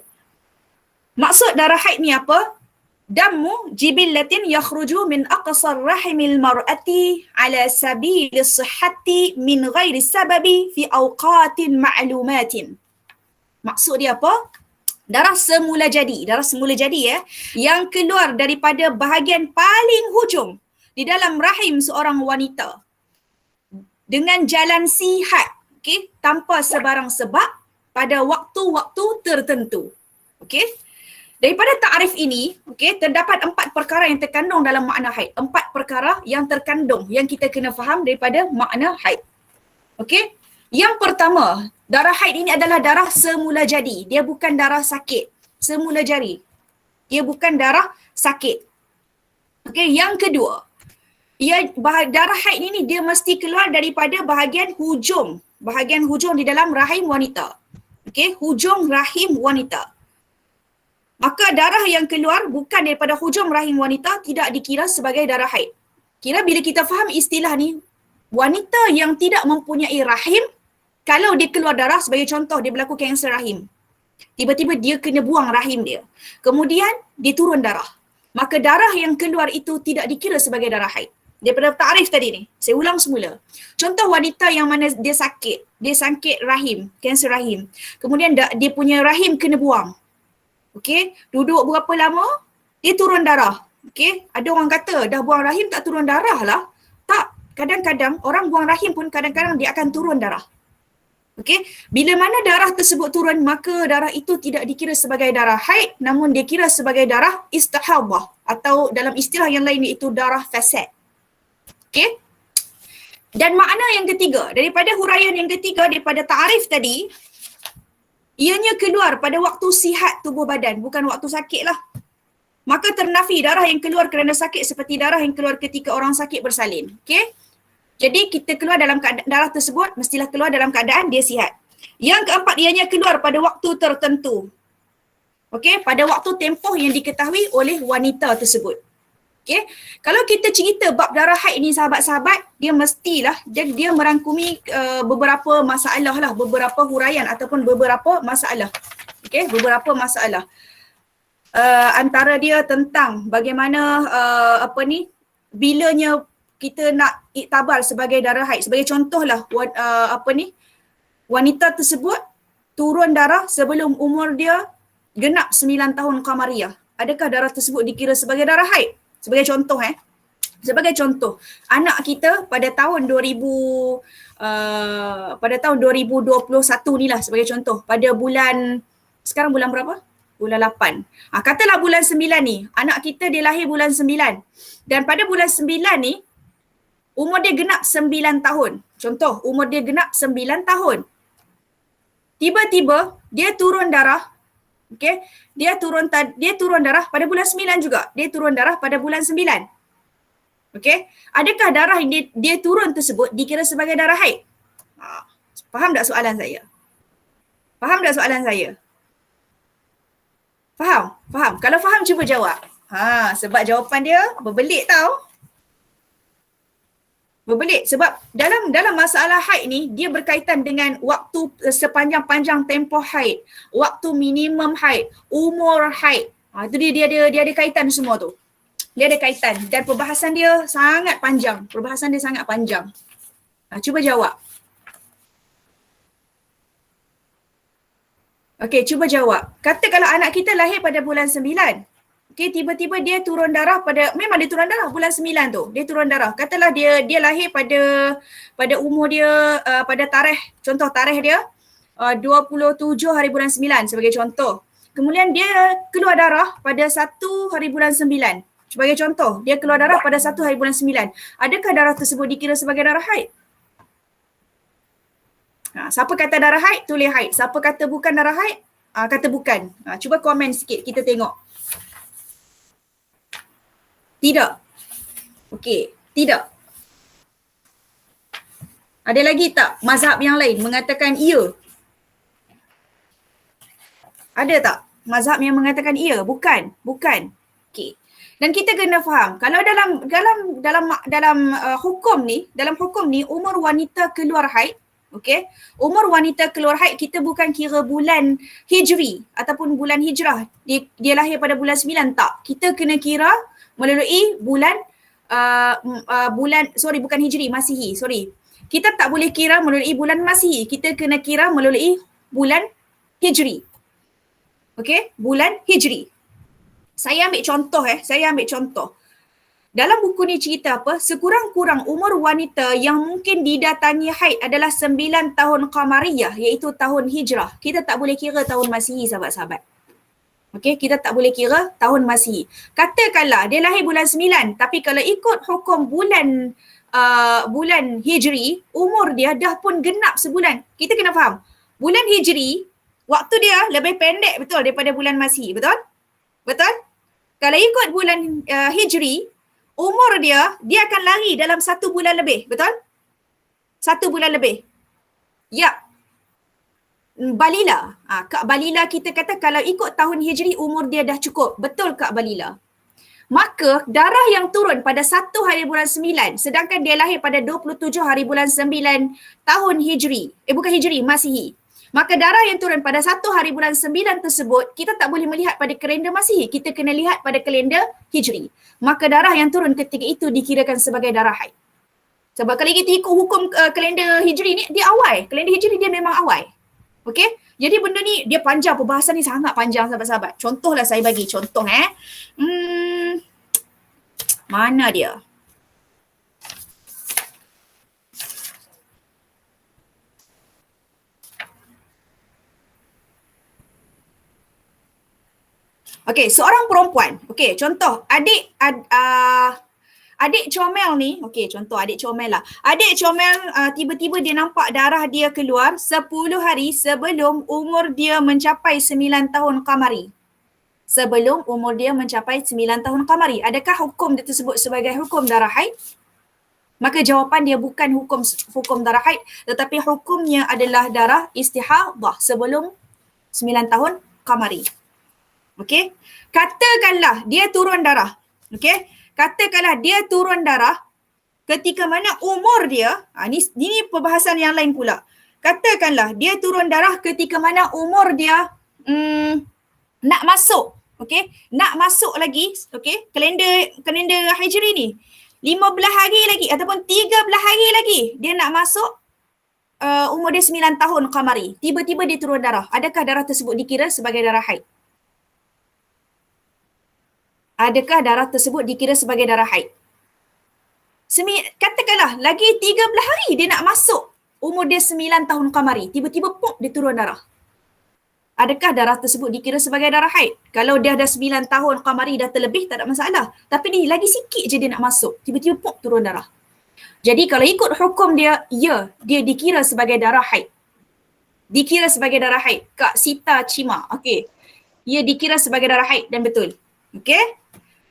Maksud darah haid ni apa? Damu jibillatin yakhruju min aqsar rahimil mar'ati ala sabili sihhati min ghairi sababi fi awqatin ma'lumatin. Maksud dia apa? Darah semula jadi ya, yang keluar daripada bahagian paling hujung di dalam rahim seorang wanita dengan jalan sihat, okey, tanpa sebarang sebab pada waktu-waktu tertentu. Okey. Daripada takrif ini, okey, terdapat 4 perkara yang terkandung dalam makna haid. 4 perkara yang terkandung yang kita kena faham daripada makna haid. Okey. Yang pertama, darah haid ini adalah darah semula jadi. Dia bukan darah sakit. Semula jadi. Dia bukan darah sakit. Okey, yang kedua, darah haid ini dia mesti keluar daripada bahagian hujung di dalam rahim wanita. Okey, hujung rahim wanita. Maka darah yang keluar bukan daripada hujung rahim wanita tidak dikira sebagai darah haid. Kira bila kita faham istilah ni, wanita yang tidak mempunyai rahim, kalau dia keluar darah, sebagai contoh dia berlaku kanser rahim, tiba-tiba dia kena buang rahim dia, kemudian dia turun darah, maka darah yang keluar itu tidak dikira sebagai darah haid. Daripada takrif tadi ni, saya ulang semula. Contoh wanita yang mana dia sakit rahim, kanser rahim, kemudian dia punya rahim kena buang. Okey, duduk berapa lama, dia turun darah. Okey, ada orang kata dah buang rahim tak turun darah lah. Tak, kadang-kadang orang buang rahim pun kadang-kadang dia akan turun darah. Okey, bila mana darah tersebut turun, maka darah itu tidak dikira sebagai darah haid, namun dia kira sebagai darah istihadah atau dalam istilah yang lain iaitu darah fasad. Okey. Dan makna yang ketiga, daripada huraian yang ketiga daripada ta'arif tadi, ianya keluar pada waktu sihat tubuh badan, bukan waktu sakit lah. Maka ternafi darah yang keluar kerana sakit seperti darah yang keluar ketika orang sakit bersalin. Okey. Jadi kita keluar dalam keadaan darah tersebut mestilah keluar dalam keadaan dia sihat. Yang keempat, ianya keluar pada waktu tertentu. Okey, pada waktu tempoh yang diketahui oleh wanita tersebut. Okey, kalau kita cerita bab darah haid ni sahabat-sahabat, dia mestilah dia merangkumi beberapa masalah lah, beberapa huraian ataupun beberapa masalah. Okey, beberapa masalah. Antara dia tentang bagaimana bilanya kita nak iktabar sebagai darah haid. Sebagai contohlah wanita tersebut turun darah sebelum umur dia genap 9 tahun qamariyah. Adakah darah tersebut dikira sebagai darah haid? Sebagai contoh Sebagai contoh, anak kita pada tahun 2021 ni lah sebagai contoh. Pada bulan, sekarang bulan berapa? Bulan 8. Katalah bulan 9 ni, anak kita dia lahir bulan 9. Dan pada bulan 9 ni, umur dia genap 9 tahun. Contoh, umur dia genap 9 tahun. Tiba-tiba dia turun darah. Okey, dia turun darah pada bulan 9 juga. Dia turun darah pada bulan 9. Okey, adakah darah yang dia turun tersebut dikira sebagai darah haid? Faham tak soalan saya? Faham? Kalau faham cuba jawab. Sebab jawapan dia berbelit tau. Berbelit sebab dalam masalah haid ni dia berkaitan dengan waktu sepanjang-panjang tempoh haid, waktu minimum haid, umur haid. Itu dia ada kaitan semua tu. Dia ada kaitan dan perbahasan dia sangat panjang. Cuba jawab. Okey, cuba jawab. Kata kalau anak kita lahir pada bulan 9. Okey, tiba-tiba dia turun darah memang dia turun darah bulan 9 tu. Dia turun darah. Katalah dia lahir pada umur dia pada contoh tarikh dia 27 hari bulan 9 sebagai contoh. Kemudian dia keluar darah pada 1 hari bulan 9. Sebagai contoh, dia keluar darah pada 1 hari bulan 9. Adakah darah tersebut dikira sebagai darah haid? Siapa kata darah haid, tulis haid. Siapa kata bukan darah haid, kata bukan. Cuba komen sikit, kita tengok. Tidak. Okey, tidak. Ada lagi tak mazhab yang lain mengatakan ya? Ada tak mazhab yang mengatakan ya? Bukan. Okey. Dan kita kena faham, kalau dalam hukum ni umur wanita keluar haid, okey, umur wanita keluar haid kita bukan kira bulan hijri ataupun bulan hijrah. Dia lahir pada bulan 9, tak. Kita kena kira melalui bulan bukan hijri, masihi. Kita tak boleh kira melalui bulan masihi. Kita kena kira melalui bulan hijri. Okey, bulan Hijri. Saya ambil contoh. Dalam buku ni cerita apa? Sekurang-kurang umur wanita yang mungkin didatangi haid adalah 9 tahun qamariyah, iaitu tahun hijrah. Kita tak boleh kira tahun Masihi, sahabat-sahabat. Okey, kita tak boleh kira tahun Masihi. Katakanlah dia lahir bulan 9, tapi kalau ikut hukum bulan Hijri, umur dia dah pun genap sebulan. Kita kena faham. Bulan Hijri, waktu dia lebih pendek betul daripada bulan Masihi, betul? Betul? Kalau ikut bulan Hijri, umur dia akan lari dalam 1 bulan lebih, betul? 1 bulan lebih. Ya. Balila. Kak Balila kita kata kalau ikut tahun Hijri umur dia dah cukup. Betul Kak Balila. Maka darah yang turun pada 1 hari bulan 9 sedangkan dia lahir pada 27 hari bulan 9 tahun Hijri. Bukan Hijri, Masihi. Maka darah yang turun pada 1 hari bulan 9 tersebut, kita tak boleh melihat pada kalender Masihi. Kita kena lihat pada kalender Hijri. Maka darah yang turun ketika itu dikirakan sebagai darah haid. Sebab kalau kita ikut hukum kalender Hijri ni, dia awal. Kalender Hijri dia memang awal. Okey? Jadi benda ni dia panjang, perbahasan ni sangat panjang sahabat-sahabat. Contohlah saya bagi contoh mana dia? Okey, seorang perempuan. Okey, contoh adik comel ni, okey contoh adik comel lah. Adik comel tiba-tiba dia nampak darah dia keluar 10 hari sebelum umur dia mencapai 9 tahun qamari. Sebelum umur dia mencapai 9 tahun qamari. Adakah hukum dia tersebut sebagai hukum darah haid? Maka jawapan dia bukan hukum darah haid, tetapi hukumnya adalah darah istihadah sebelum 9 tahun qamari. Okey. Katakanlah dia turun darah. Okey. Katakanlah dia turun darah ketika mana umur dia, ini perbahasan yang lain pula. Katakanlah dia turun darah ketika mana umur dia nak masuk. Okey. Nak masuk lagi, okey, kalender Hijri ni. 15 hari lagi ataupun 13 hari lagi dia nak masuk umur dia 9 tahun qamari. Tiba-tiba dia turun darah. Adakah darah tersebut dikira sebagai darah haid? Adakah darah tersebut dikira sebagai darah haid? Katakanlah lagi 13 hari dia nak masuk umur dia 9 tahun qamari. Tiba-tiba pop dia turun darah. Adakah darah tersebut dikira sebagai darah haid? Kalau dia dah 9 tahun qamari dah terlebih tak ada masalah. Tapi ni lagi sikit je dia nak masuk. Tiba-tiba pop turun darah. Jadi kalau ikut hukum dia, ya, dia dikira sebagai darah haid. Dikira sebagai darah haid. Kak Sita Cima. Okey. Ia dikira sebagai darah haid dan betul. Okey.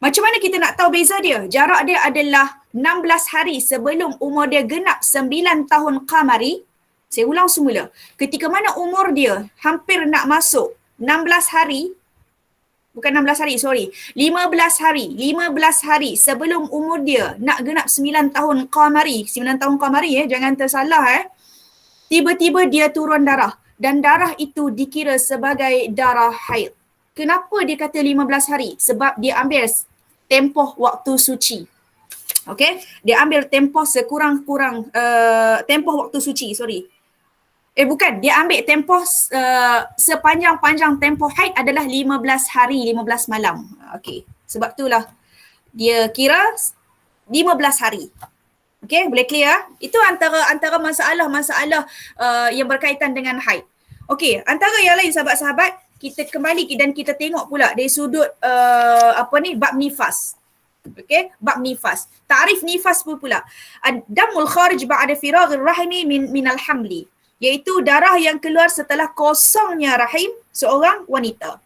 Macam mana kita nak tahu beza dia? Jarak dia adalah 16 hari sebelum umur dia genap 9 tahun qamari. Saya ulang semula. Ketika mana umur dia hampir nak masuk 16 hari, bukan 16 hari, sorry. 15 hari sebelum umur dia nak genap 9 tahun qamari. 9 tahun qamari jangan tersalah Tiba-tiba dia turun darah dan darah itu dikira sebagai darah haid. Kenapa dia kata 15 hari? Sebab dia ambil tempoh waktu suci. Okey, dia ambil tempoh sekurang-kurang tempoh waktu suci, bukan, dia ambil tempoh sepanjang-panjang tempoh haid adalah 15 hari, 15 malam. Okey, sebab itulah dia kira 15 hari. Okey, boleh clear? Itu antara masalah-masalah yang berkaitan dengan haid. Okey, antara yang lain sahabat-sahabat, kita kembali dan kita tengok pula dari sudut bab nifas. Okey, bab nifas. Ta'rif nifas pula. Damul kharij ba'da firaghir rahimi min al-hamli, iaitu darah yang keluar setelah kosongnya rahim seorang wanita.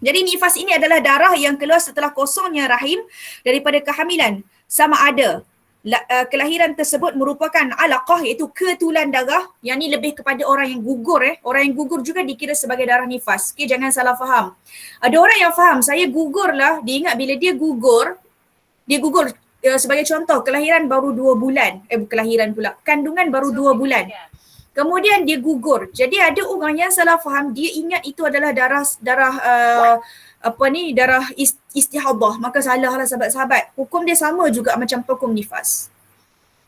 Jadi nifas ini adalah darah yang keluar setelah kosongnya rahim daripada kehamilan, sama ada kelahiran tersebut merupakan alaqah, iaitu ketulan darah, yang ni lebih kepada orang yang gugur. Orang yang gugur juga dikira sebagai darah nifas. Okey, jangan salah faham. Ada orang yang faham saya gugur lah, dia ingat bila dia gugur sebagai contoh kelahiran baru 2 bulan, kandungan baru 2 bulan. Kemudian dia gugur. Jadi ada orang yang salah faham, dia ingat itu adalah darah istihadah. Maka salah lah sahabat-sahabat. Hukum dia sama juga macam hukum nifas.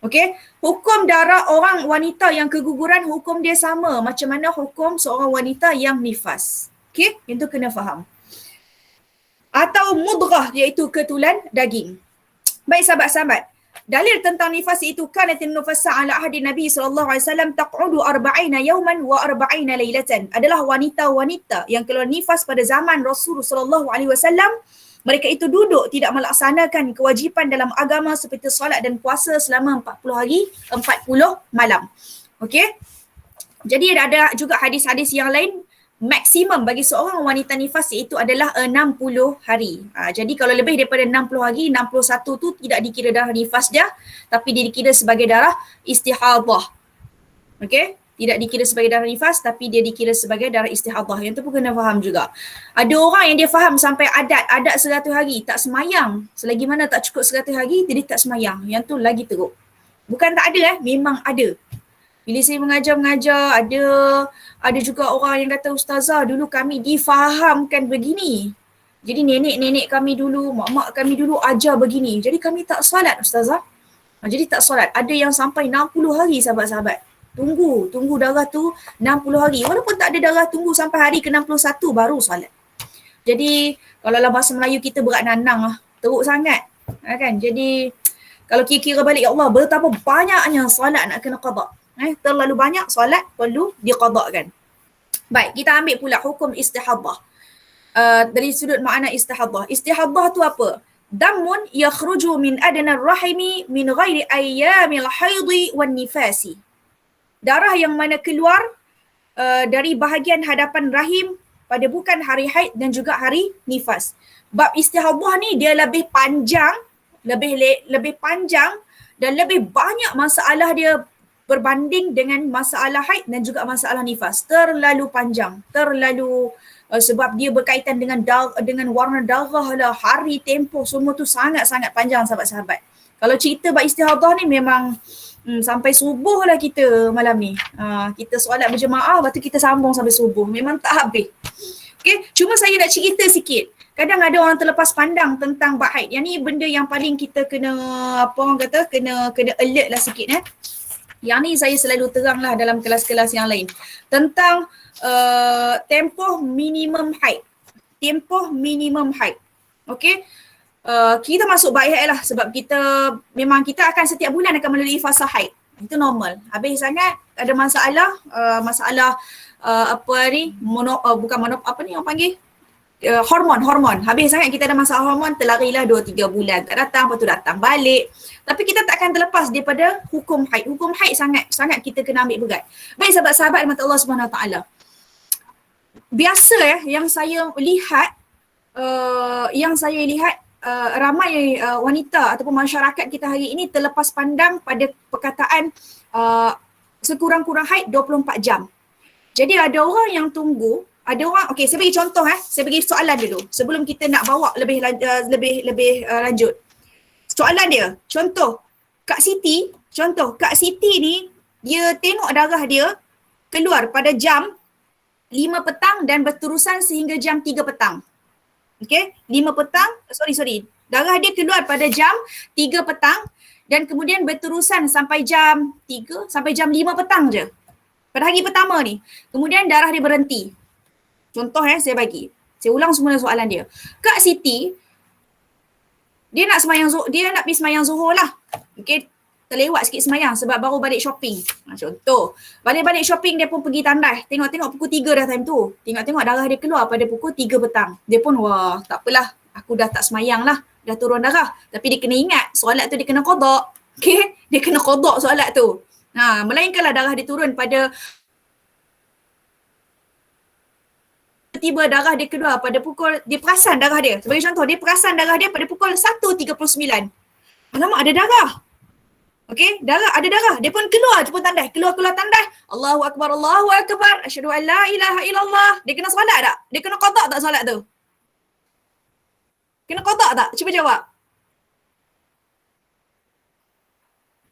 Okey, hukum darah orang wanita yang keguguran, hukum dia sama macam mana hukum seorang wanita yang nifas. Okey, yang tu kena faham. Atau mudghah iaitu ketulan daging. Baik sahabat-sahabat, dalil tentang nifas itu kanatin nufasa ala ahdi Nabi SAW taq'udu arba'ina yawman wa arba'ina laylatan. Adalah wanita-wanita yang keluar nifas pada zaman Rasulullah SAW. Mereka itu duduk tidak melaksanakan kewajipan dalam agama seperti solat dan puasa selama 40 hari, 40 malam. Okey. Jadi ada juga hadis-hadis yang lain, maksimum bagi seorang wanita nifas iaitu adalah 60 hari. Jadi kalau lebih daripada 60 hari, 61 tu tidak dikira darah nifas dia, tapi dia dikira sebagai darah istihadah. Okey? Tidak dikira sebagai darah nifas, tapi dia dikira sebagai darah istihadah. Yang tu pun kena faham juga. Ada orang yang dia faham sampai adat 100 hari tak semayang. Selagi mana tak cukup 100 hari, dia tak semayang. Yang tu lagi teruk. Bukan tak ada, memang ada. Bila saya mengajar, ada juga orang yang kata, ustazah dulu kami difahamkan begini. Jadi nenek-nenek kami dulu, mak-mak kami dulu ajar begini. Jadi kami tak solat ustazah. Jadi tak solat. Ada yang sampai 60 hari sahabat-sahabat. Tunggu darah tu 60 hari. Walaupun tak ada darah, tunggu sampai hari ke-61 baru solat. Jadi kalau dalam bahasa Melayu kita berat nanang lah. Teruk sangat. Kan? Jadi kalau kira-kira balik, ya Allah betapa banyaknya solat nak kena qada. Terlalu banyak solat perlu diqadakkan. Baik, kita ambil pula hukum istihadah. Dari sudut makna istihadah. Istihadah tu apa? Damun yakhruju min adna rahimi min ghairi ayyamil haidhi wan nifasi. Darah yang mana keluar dari bahagian hadapan rahim pada bukan hari haid dan juga hari nifas. Bab istihadah ni dia lebih panjang, lebih panjang dan lebih banyak masalah dia berbanding dengan masalah haid dan juga masalah nifas. Terlalu panjang, sebab dia berkaitan dengan warna darah lah, hari, tempoh, semua tu sangat-sangat panjang sahabat-sahabat. Kalau cerita bab istihadah ni memang sampai subuh lah kita malam ni. Kita solat berjemaah, lepas tu kita sambung sampai subuh. Memang tak habis. Okay, cuma saya nak cerita sikit. Kadang ada orang terlepas pandang tentang bab haid. Yang ni benda yang paling kita kena, kena alert lah sikit Yang ni saya selalu terang lah dalam kelas-kelas yang lain. Tentang tempoh minimum haid. Tempoh minimum haid. Okey. Kita masuk bab haid lah sebab kita akan setiap bulan akan melalui fasa haid. Itu normal. Habis sangat ada masalah hormon. Habis sangat kita ada masalah hormon, terlarilah 2-3 bulan. Tak datang, lepas tu datang balik. Tapi kita tak akan terlepas daripada hukum haid. Hukum haid sangat kita kena ambil berat. Baik sahabat-sahabat rahmat Allah Subhanahu Wa Taala. Biasa yang saya lihat ramai wanita ataupun masyarakat kita hari ini terlepas pandang pada perkataan sekurang-kurang haid 24 jam. Jadi ada orang yang tunggu, okey, saya bagi contoh saya bagi soalan dulu sebelum kita nak bawa lebih lanjut. Soalan dia, contoh Kak Siti ni dia tengok darah dia keluar pada jam 5 petang dan berterusan sehingga jam 3 petang. Okey, 5 petang, darah dia keluar pada jam 3 petang dan kemudian berterusan sampai jam 3 sampai jam 5 petang je. Pada hari pertama ni. Kemudian darah dia berhenti. Contoh saya bagi. Saya ulang semula soalan dia. Kak Siti, dia nak pergi semayang Zuhur lah. Okey, terlewat sikit semayang sebab baru balik shopping. Contoh, balik shopping dia pun pergi tandai. Tengok pukul 3 dah time tu. Tengok darah dia keluar pada pukul 3 petang. Dia pun wah, tak apalah. Aku dah tak semayang lah. Dah turun darah. Tapi dia kena ingat, solat tu dia kena qada. Okey, dia kena qada solat tu. Melainkanlah darah dia turun pada tiba darah dia keluar pada pukul, dia perasan darah dia. Sebagai contoh, dia perasan darah dia pada pukul 1.39. Alamak, ada darah. Okey, ada darah. Dia pun keluar tandai. Keluar tandai. Allahu Akbar. Asyhadu an la ilaha illallah. Dia kena solat tak? Dia kena qada tak solat tu? Kena qada tak? Cuba jawab.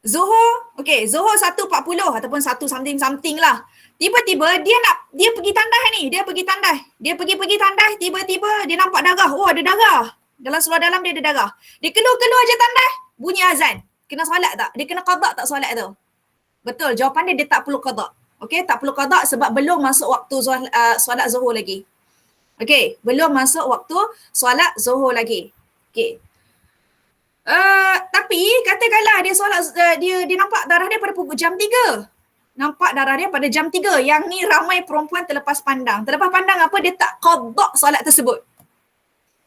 Zuhur 1.40 ataupun 1 something lah. Tiba-tiba dia pergi tandai ni. Dia pergi tandai, tiba-tiba dia nampak darah. Oh, ada darah. Dalam seluar dalam dia ada darah. Dia keluar je tandai, bunyi azan. Kena solat tak? Dia kena qada tak solat tu? Betul, jawapan dia tak perlu qada. Okey, tak perlu qada sebab belum masuk waktu solat Zuhur lagi. Okey, belum masuk waktu solat Zuhur lagi. Okey. Tapi katakanlah dia solat dia nampak darah dia pada pukul jam 3. Nampak darah dia pada jam 3. Yang ni ramai perempuan terlepas pandang. Terlepas pandang apa? Dia tak qada solat tersebut.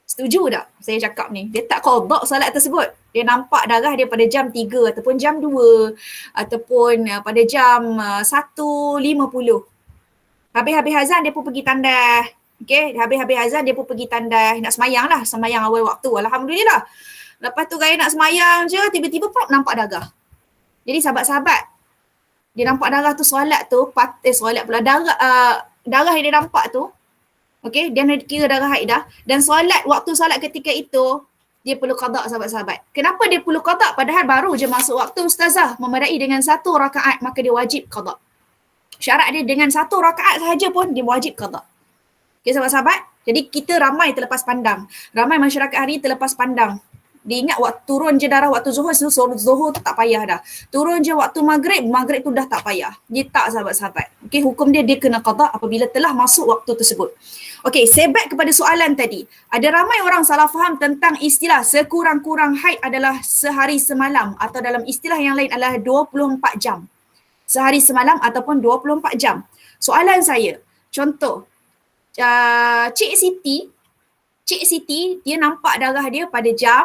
Setuju tak saya cakap ni? Dia tak qada solat tersebut. Dia nampak darah dia pada jam 3 ataupun jam 2 ataupun pada jam 1.50. Habis-habis azan dia pun pergi tandas. Okey, habis-habis azan dia pun pergi tandas. Nak semayang lah, semayang awal waktu. Alhamdulillah. Lepas tu gaya nak semayang je, tiba-tiba pun nampak darah. Jadi sahabat-sahabat, dia nampak darah tu solat tu, solat pula, darah yang dia nampak tu, okey, dia kira darah haid dah. Dan waktu solat ketika itu, dia perlu qada sahabat-sahabat. Kenapa dia perlu qada? Padahal baru je masuk waktu ustazah, memadai dengan 1 rakaat, maka dia wajib qada. Syarat dia dengan 1 rakaat sahaja pun dia wajib qada. Okey sahabat-sahabat, jadi kita ramai terlepas pandang. Ramai masyarakat hari terlepas pandang. Dia ingat waktu turun je darah waktu Zuhur, Zuhur tu tak payah dah. Turun je waktu Maghrib tu dah tak payah. Dia tak sahabat-sahabat. Okey, hukum dia kena qada apabila telah masuk waktu tersebut. Okey, back kepada soalan tadi. Ada ramai orang salah faham tentang istilah sekurang-kurang haid adalah sehari semalam atau dalam istilah yang lain adalah 24 jam. Sehari semalam ataupun 24 jam. Soalan saya, contoh, Cik Siti dia nampak darah dia pada jam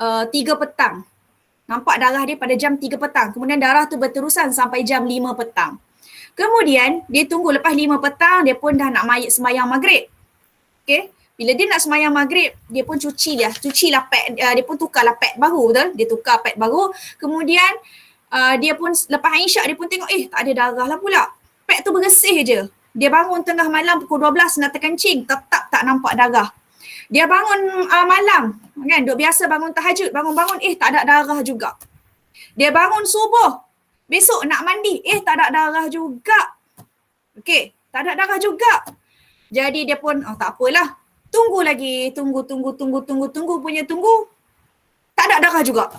3 petang. Nampak darah dia pada jam 3 petang. Kemudian darah tu berterusan sampai jam 5 petang. Kemudian dia tunggu lepas 5 petang dia pun dah nak semayang maghrib. Okey. Bila dia nak semayang maghrib, dia pun cucilah pad, dia pun tukarlah pad baru, betul? Dia tukar pad baru. Kemudian dia pun lepas isyak dia pun tengok tak ada darah lah pula. Pad tu bersih je. Dia bangun tengah malam pukul 12 nak terkencing, tetap tak nampak darah. Dia bangun malam, kan, duk biasa bangun tahajud, bangun-bangun tak ada darah juga. Dia bangun subuh, besok nak mandi, tak ada darah juga. Okey, tak ada darah juga. Jadi dia pun tak apalah. Tunggu lagi, tunggu punya tunggu. Tak ada darah juga.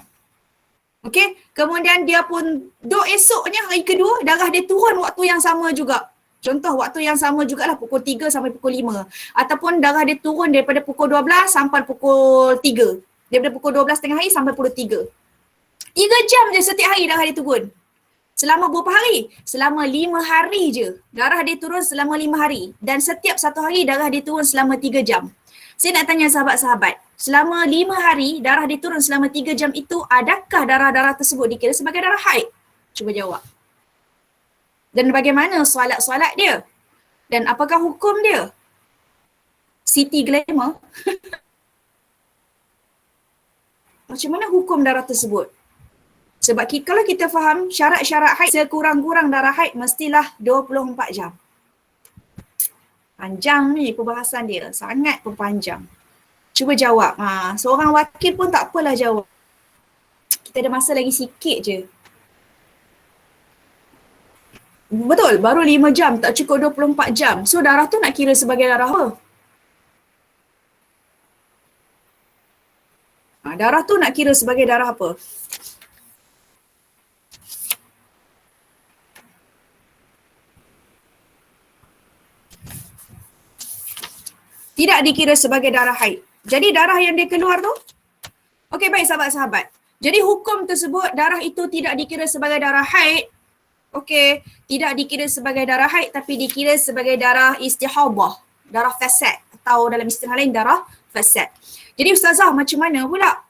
Okey, kemudian dia pun duk esoknya hari kedua, darah dia turun waktu yang sama juga. Contoh waktu yang sama jugalah pukul 3 sampai pukul 5. Ataupun darah dia turun daripada pukul 12 sampai pukul 3. Daripada pukul 12 tengah hari sampai pukul 3. 3 jam je setiap hari darah dia turun. Selama berapa hari? Selama 5 hari je. Darah dia turun selama 5 hari. Dan setiap satu hari darah dia turun selama 3 jam. Saya nak tanya sahabat-sahabat, selama 5 hari darah dia turun selama 3 jam itu, adakah darah-darah tersebut dikira sebagai darah haid? Cuba jawab. Dan bagaimana solat-solat dia? Dan apakah hukum dia? Siti Glamour. Macam mana hukum darah tersebut? Sebab kalau kita faham syarat-syarat haid, sekurang-kurang darah haid mestilah 24 jam. Panjang ni perbahasan dia. Sangat pun panjang. Cuba jawab. Seorang wakil pun tak apalah jawab. Kita ada masa lagi sikit je. Betul, baru 5 jam, tak cukup 24 jam. So darah tu nak kira sebagai darah apa? Darah tu nak kira sebagai darah apa? Tidak dikira sebagai darah haid. Jadi darah yang dia keluar tu? Okey, baik sahabat-sahabat. Jadi hukum tersebut, darah itu tidak dikira sebagai darah haid. Okey, tidak dikira sebagai darah haid tapi dikira sebagai darah istihadah, darah fasad atau dalam istilah lain darah fasad. Jadi ustazah macam mana pula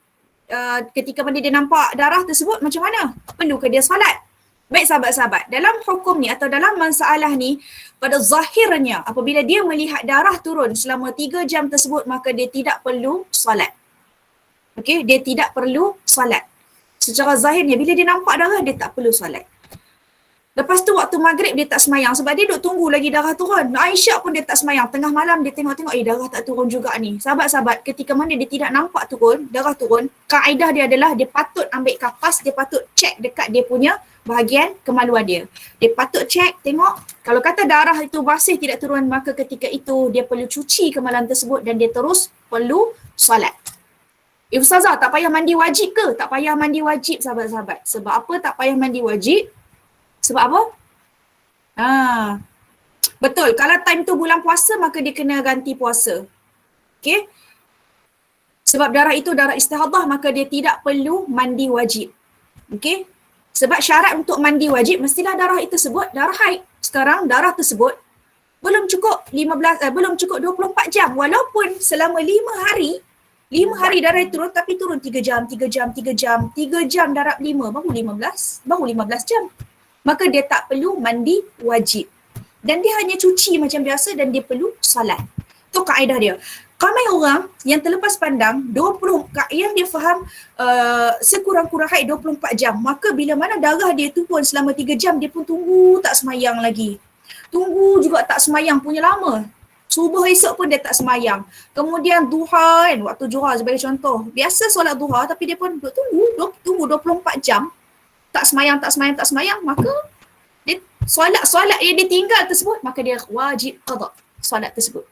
ketika dia nampak darah tersebut macam mana? Perlukah dia solat? Baik sahabat-sahabat, dalam hukum ni atau dalam masalah ni, pada zahirnya apabila dia melihat darah turun selama 3 jam tersebut maka dia tidak perlu solat. Okey, dia tidak perlu solat. Secara zahirnya bila dia nampak darah dia tak perlu solat. Lepas tu waktu maghrib dia tak semayang sebab dia duk tunggu lagi darah turun. Aisyah pun dia tak semayang. Tengah malam dia tengok-tengok darah tak turun juga ni. Sahabat-sahabat, ketika mana dia tidak nampak turun, darah turun, kaedah dia adalah dia patut ambil kapas, dia patut cek dekat dia punya bahagian kemaluan dia. Dia patut cek, tengok. Kalau kata darah itu masih tidak turun maka ketika itu dia perlu cuci kemaluan tersebut dan dia terus perlu solat. Ustazah, tak payah mandi wajib ke? Tak payah mandi wajib sahabat-sahabat. Sebab apa tak payah mandi wajib? Sebab apa? Betul. Kalau time tu bulan puasa maka dia kena ganti puasa. Okay. Sebab darah itu darah istihadah maka dia tidak perlu mandi wajib. Okay. Sebab syarat untuk mandi wajib mestilah darah itu tersebut darah haid. Sekarang darah tersebut belum cukup 24 jam walaupun selama 5 hari darah itu turun tapi turun 3 jam darab 5 baru 15 jam. Maka dia tak perlu mandi wajib. Dan dia hanya cuci macam biasa dan dia perlu salat. Tu kaedah dia. Ramai orang yang terlepas pandang yang dia faham sekurang-kurang haid 24 jam. Maka bila mana darah dia turun selama 3 jam dia pun tunggu tak semayang lagi. Tunggu juga tak semayang punya lama. Subuh esok pun dia tak semayang. Kemudian duha kan, waktu duha sebagai contoh. Biasa solat duha tapi dia pun tunggu 24 jam. Tak semayang. Maka dia solat yang dia tinggal tersebut, maka dia wajib qada solat tersebut.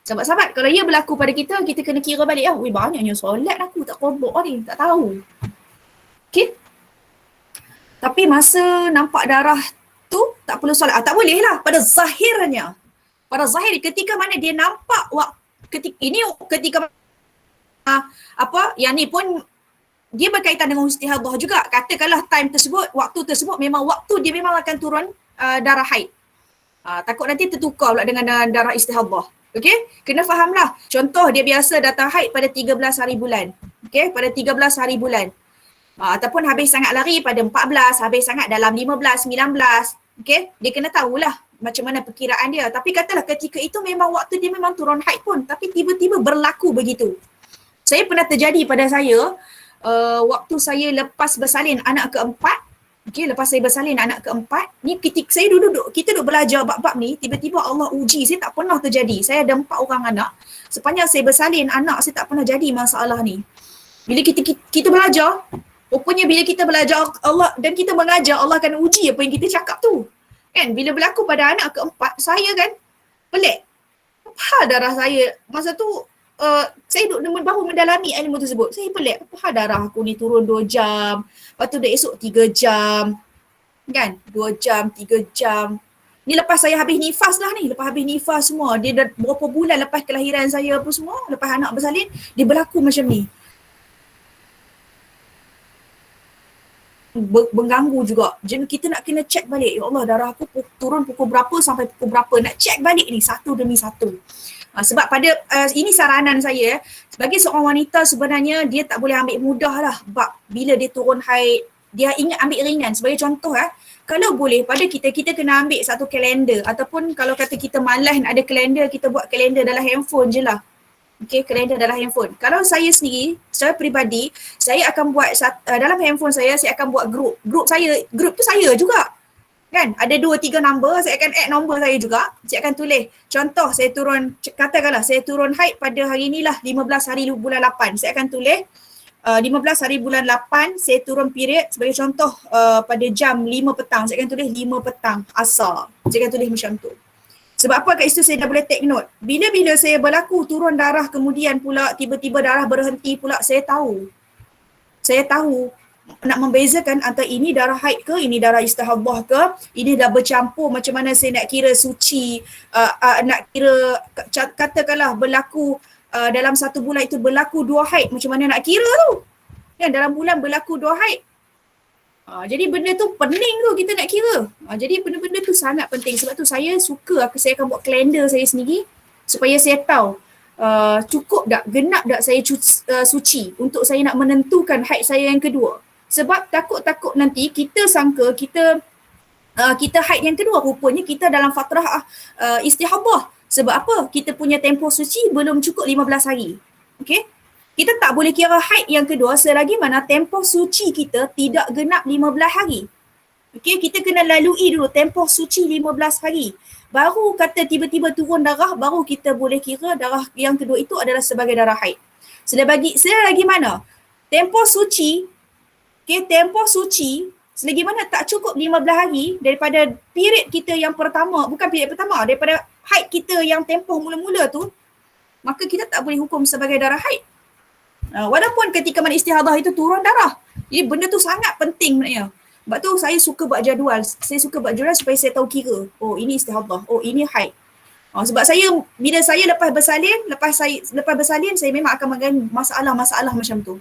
Sahabat-sahabat, kalau ia berlaku pada kita kena kira balik. Banyaknya solat aku tak qada ni, tak tahu. Okay. Tapi masa nampak darah tu tak perlu solat. Tak boleh lah pada zahirnya. Pada zahir ketika mana dia nampak ketika yang ni pun dia berkaitan dengan istihadah juga. Katakanlah time tersebut, waktu tersebut memang waktu dia memang akan turun darah haid. Takut nanti tertukar pula dengan darah istihadah. Okey, kena fahamlah. Contoh dia biasa datang haid pada 13 hari bulan. Okey, pada 13 hari bulan. Ataupun habis sangat lari pada 14, habis sangat dalam 15, 19. Okey, dia kena tahulah macam mana perkiraan dia. Tapi katalah ketika itu memang waktu dia memang turun haid pun, tapi tiba-tiba berlaku begitu. Saya pernah terjadi pada saya waktu saya lepas bersalin anak keempat. Okey, lepas saya bersalin anak keempat, ni ketika saya kita duduk belajar bab-bab ni, tiba-tiba Allah uji. Saya tak pernah terjadi. Saya ada 4 orang anak. Sepanjang saya bersalin anak, saya tak pernah jadi masalah ni. Bila kita belajar, rupanya bila kita belajar Allah dan kita mengajar, Allah akan uji apa yang kita cakap tu. Kan, bila berlaku pada anak keempat, saya kan pelik. Apa hal darah saya masa tu saya baru mendalami ilmu tersebut. Saya pelik, apa hal darah aku ni turun 2 jam, lepas tu dah esok 3 jam. Kan, 2 jam, 3 jam. Ni lepas saya habis nifas lah ni, lepas habis nifas semua. Dia dah berapa bulan lepas kelahiran saya apa semua, lepas anak bersalin, dia berlaku macam ni. Mengganggu juga. Jadi kita nak kena check balik. Ya Allah, darah aku turun pukul berapa sampai pukul berapa. Nak check balik ni satu demi satu. Sebab pada ini saranan saya, sebagai seorang wanita sebenarnya dia tak boleh ambil mudah lah. Sebab bila dia turun haid, dia ingat ambil ringan. Sebagai contoh kalau boleh pada kita kena ambil satu kalender. Ataupun kalau kata kita malas nak ada kalender, kita buat kalender dalam handphone je lah. Okay, kalender dalam handphone. Kalau saya sendiri, secara peribadi, saya akan buat dalam handphone saya akan buat group. Group tu saya juga. Kan, ada 2-3 nombor, saya akan add nombor saya juga. Saya akan tulis. Contoh, katakanlah saya turun haid pada hari ni lah, 15 hari bulan 8. Saya akan tulis 15 hari bulan 8, saya turun period. Sebagai contoh, pada jam 5 petang. Saya akan tulis 5 petang, asar. Saya akan tulis macam tu. Sebab apa kat situ saya dah boleh take note. Bila saya berlaku turun darah kemudian pula tiba-tiba darah berhenti pula, saya tahu nak membezakan antara ini darah haid ke, ini darah istihadah ke, ini dah bercampur macam mana saya nak kira suci, nak kira katakanlah berlaku dalam satu bulan itu berlaku 2 haid, macam mana nak kira tu. Kan dalam bulan berlaku 2 haid. Jadi benda tu pening tu kita nak kira. Jadi benda-benda tu sangat penting. Sebab tu saya saya akan buat kalender saya sendiri supaya saya tahu cukup tak, genap tak saya suci untuk saya nak menentukan haid saya yang kedua. Sebab takut-takut nanti kita sangka kita haid yang kedua, rupanya kita dalam fatrah istihadah. Sebab apa? Kita punya tempoh suci belum cukup 15 hari. Okey? Kita tak boleh kira haid yang kedua selagi mana tempoh suci kita tidak genap 15 hari. Okey, kita kena lalui dulu tempoh suci 15 hari. Baru kata tiba-tiba turun darah, baru kita boleh kira darah yang kedua itu adalah sebagai darah haid. Selagi mana tempoh suci, tempoh suci selagi mana tak cukup 15 hari daripada period kita yang pertama, bukan period pertama, daripada haid kita yang tempoh mula-mula tu, maka kita tak boleh hukum sebagai darah haid. Walaupun ketika mana istihadah itu turun darah. Jadi benda tu sangat penting sebenarnya. Sebab tu saya suka buat jadual. Saya suka buat jadual supaya saya tahu kira. Oh ini istihadah. Oh ini haid. Sebab saya bila saya lepas bersalin saya memang akan mengalami masalah-masalah macam tu.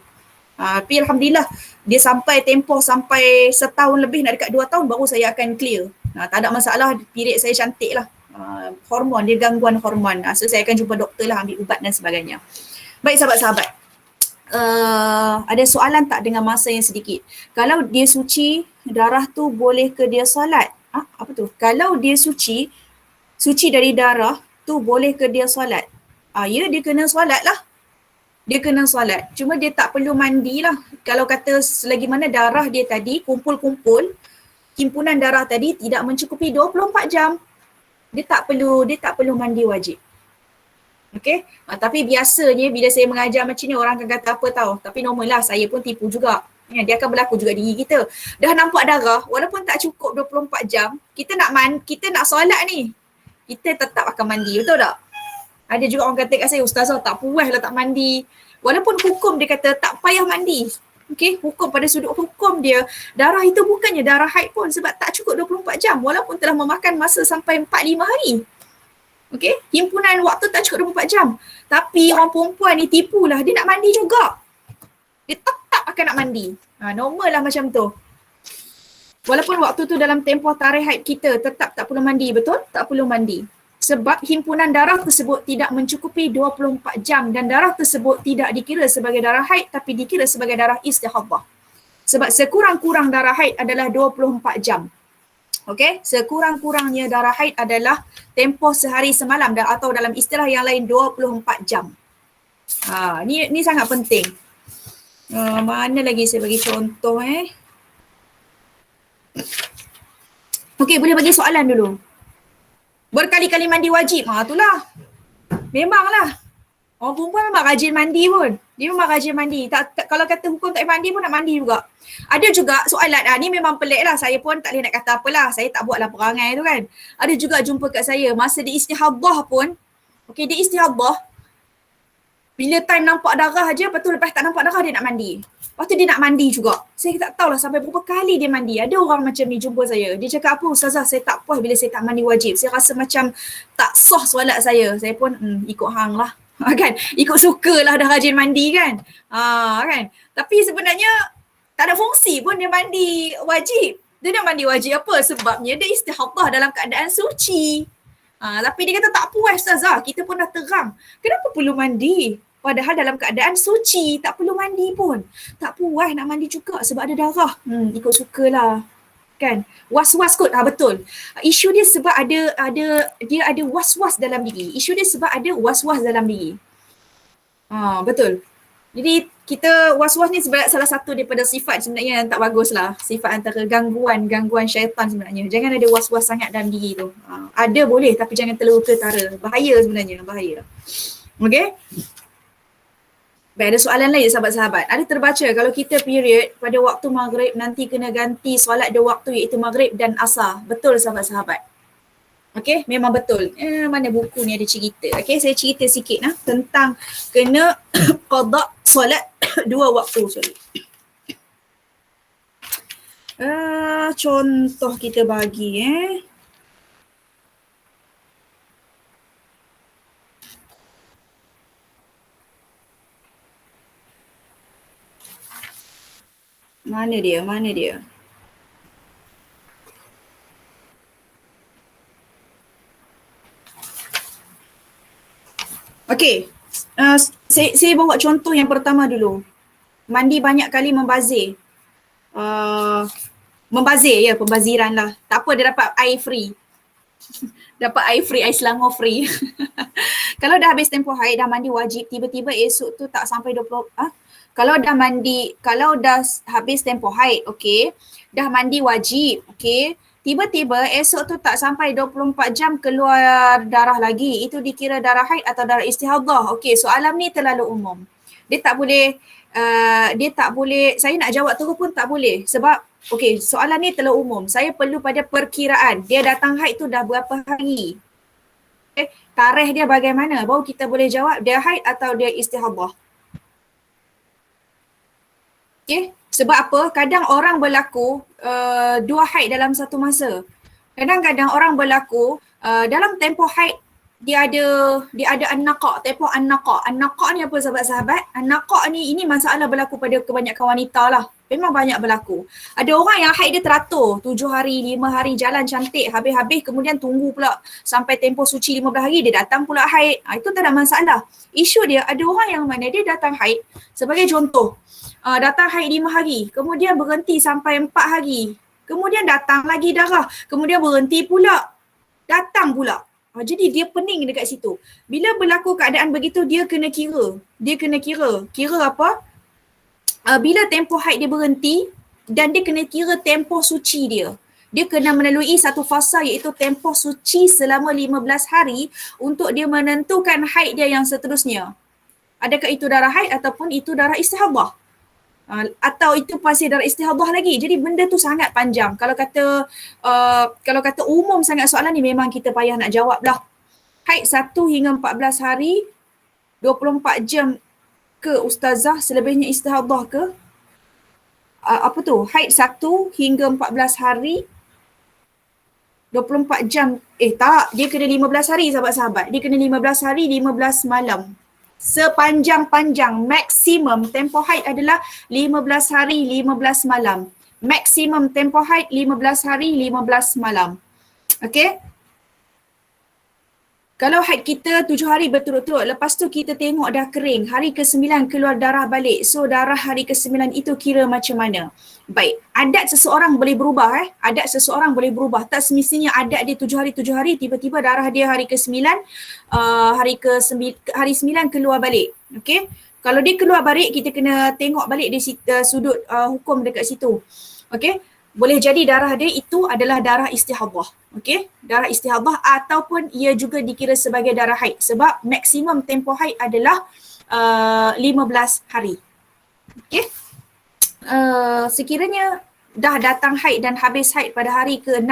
Tapi alhamdulillah dia tempoh sampai setahun lebih, nak dekat 2 tahun baru saya akan clear. Tak ada masalah, period saya cantik lah. Hormon, dia gangguan hormon. So saya akan jumpa doktor lah, ambil ubat dan sebagainya. Baik sahabat-sahabat. Ada soalan tak dengan masa yang sedikit? Kalau dia suci, darah tu boleh ke dia solat? Apa tu? Kalau dia suci dari darah tu boleh ke dia solat? Ya, dia kena solat lah. Dia kena solat. Cuma dia tak perlu mandi lah. Kalau kata selagi mana darah dia tadi kumpul-kumpul, himpunan darah tadi tidak mencukupi 24 jam, dia tak perlu mandi wajib. Okay? Tapi biasanya bila saya mengajar macam ni, orang akan kata apa tahu. Tapi normal lah, saya pun tipu juga. Dia akan berlaku juga diri kita. Dah nampak darah, walaupun tak cukup 24 jam, kita nak solat ni, kita tetap akan mandi, betul tak? Ada juga orang kata kat saya, ustazah tak puas lah tak mandi. Walaupun hukum dia kata tak payah mandi. Okay, hukum pada sudut hukum dia, darah itu bukannya darah haid pun sebab tak cukup 24 jam walaupun telah memakan masa sampai 4-5 hari. Okay, himpunan waktu tak cukup 24 jam. Tapi orang perempuan ni tipulah, dia nak mandi juga. Dia tetap akan nak mandi. Normal lah macam tu. Walaupun waktu tu dalam tempoh tarikh haid kita tetap tak perlu mandi, betul? Tak perlu mandi. Sebab himpunan darah tersebut tidak mencukupi 24 jam dan darah tersebut tidak dikira sebagai darah haid tapi dikira sebagai darah istihadah. Sebab sekurang-kurang darah haid adalah 24 jam. Okey, sekurang-kurangnya darah haid adalah tempoh sehari semalam atau dalam istilah yang lain 24 jam. Ni sangat penting. Mana lagi saya bagi contoh Okey, boleh bagi soalan dulu. Berkali-kali mandi wajib. Itulah. Memanglah. Orang perempuan memang rajin mandi pun. Dia memang rajin mandi. Kalau kata hukum tak mandi pun nak mandi juga. Ada juga soalan, ni memang pelik lah. Saya pun tak boleh nak kata apalah. Saya tak buatlah perangai tu kan. Ada juga jumpa kat saya, masa dia istihadah pun, okay, dia istihadah, bila time nampak darah aja, lepas tu lepas tak nampak darah dia nak mandi. Lepas tu dia nak mandi juga. Saya tak tahulah sampai berapa kali dia mandi. Ada orang macam ni jumpa saya. Dia cakap, apa ustazah, saya tak puas bila saya tak mandi wajib. Saya rasa macam tak sah solat saya. Saya pun ikut hang lah. Kan? Ikut suka lah dah rajin mandi kan. Kan? Tapi sebenarnya tak ada fungsi pun dia mandi wajib. Dia nak mandi wajib apa? Sebabnya dia istihadah dalam keadaan suci. Tapi dia kata tak puas ustazah. Kita pun dah terang. Kenapa perlu mandi? Padahal dalam keadaan suci, tak perlu mandi pun. Tak puas nak mandi juga sebab ada darah. Ikut sukalah. Kan? Was-was kot. Betul. Isu dia sebab dia ada was-was dalam diri. Isu dia sebab ada was-was dalam diri. Betul. Jadi kita was-was ni sebenarnya salah satu daripada sifat sebenarnya yang tak bagus lah. Sifat antara gangguan syaitan sebenarnya. Jangan ada was-was sangat dalam diri tu. Ada boleh tapi jangan terlalu ketara. Bahaya sebenarnya. Bahaya. Okay? Baik, ada soalan lain sahabat-sahabat. Ada terbaca kalau kita period pada waktu maghrib nanti kena ganti solat 2 waktu iaitu maghrib dan asar. Betul sahabat-sahabat? Okey, memang betul. Mana buku ni ada cerita. Okey, saya cerita sikit tentang kena qada solat 2 waktu. Contoh kita bagi Mana dia? Okey. Saya bawa contoh yang pertama dulu. Mandi banyak kali membazir. Pembaziran lah. Tak apa, dia dapat air free. Air selangor free. Kalau dah habis tempoh haid, dah mandi wajib, tiba-tiba esok tu tak sampai 20, kalau dah habis tempoh haid, okey, dah mandi wajib, okey, tiba-tiba esok tu tak sampai 24 jam keluar darah lagi, itu dikira darah haid atau darah istihadah. Okey, soalan ni terlalu umum. Dia tak boleh, saya nak jawab terus pun tak boleh sebab okey, soalan ni terlalu umum. Saya perlu pada perkiraan. Dia datang haid tu dah berapa hari? Okay. Tarikh dia bagaimana? Baru kita boleh jawab dia haid atau dia istihadah. Okay. Sebab apa? Kadang orang berlaku dua haid dalam satu masa. Kadang-kadang orang berlaku dalam tempoh haid dia ada an-naqa', tempoh an-naqa'. An-naqa' ni apa sahabat-sahabat? An-naqa' ni ini masalah berlaku pada kebanyakan wanita lah. Memang banyak berlaku. Ada orang yang haid dia teratur 7 hari, 5 hari jalan cantik, habis-habis kemudian tunggu pula sampai tempoh suci 15 hari dia datang pula haid. Itu tak ada masalah. Isu dia ada orang yang mana dia datang haid sebagai contoh. Datang haid 5 hari, kemudian berhenti sampai 4 hari. Kemudian datang lagi darah, kemudian berhenti pula. Datang pula. Jadi dia pening dekat situ. Bila berlaku keadaan begitu dia kena kira. Kira apa? Bila tempoh haid dia berhenti dan dia kena kira tempoh suci dia. Dia kena melalui satu fasa iaitu tempoh suci selama 15 hari untuk dia menentukan haid dia yang seterusnya. Adakah itu darah haid ataupun itu darah istihadah? Atau itu masih darah istihadah lagi. Jadi benda tu sangat panjang. Kalau kata umum sangat soalan ni memang kita payah nak jawab lah. Haid 1 hingga 14 hari, 24 jam ke ustazah, selebihnya istihadah ke? Apa tu? Haid 1 hingga 14 hari, 24 jam. Tak, dia kena 15 hari sahabat-sahabat. Dia kena 15 hari, 15 malam. Sepanjang-panjang maksimum tempoh haid adalah 15 hari 15 malam. Maksimum tempoh haid 15 hari 15 malam. Okey? Kalau haid kita 7 hari berturut-turut, lepas tu kita tengok dah kering, hari ke-9 keluar darah balik. So darah hari ke-9 itu kira macam mana? Baik, adat seseorang boleh berubah Adat seseorang boleh berubah. Tak semestinya adat dia 7 hari, tiba-tiba darah dia hari ke-9, hari 9 keluar balik. Okey? Kalau dia keluar balik, kita kena tengok balik di sudut hukum dekat situ. Okey? Boleh jadi darah dia itu adalah darah istihadah. Okey? Darah istihadah ataupun ia juga dikira sebagai darah haid sebab maksimum tempoh haid adalah 15 hari. Okey? Sekiranya dah datang haid dan habis haid pada hari ke-6,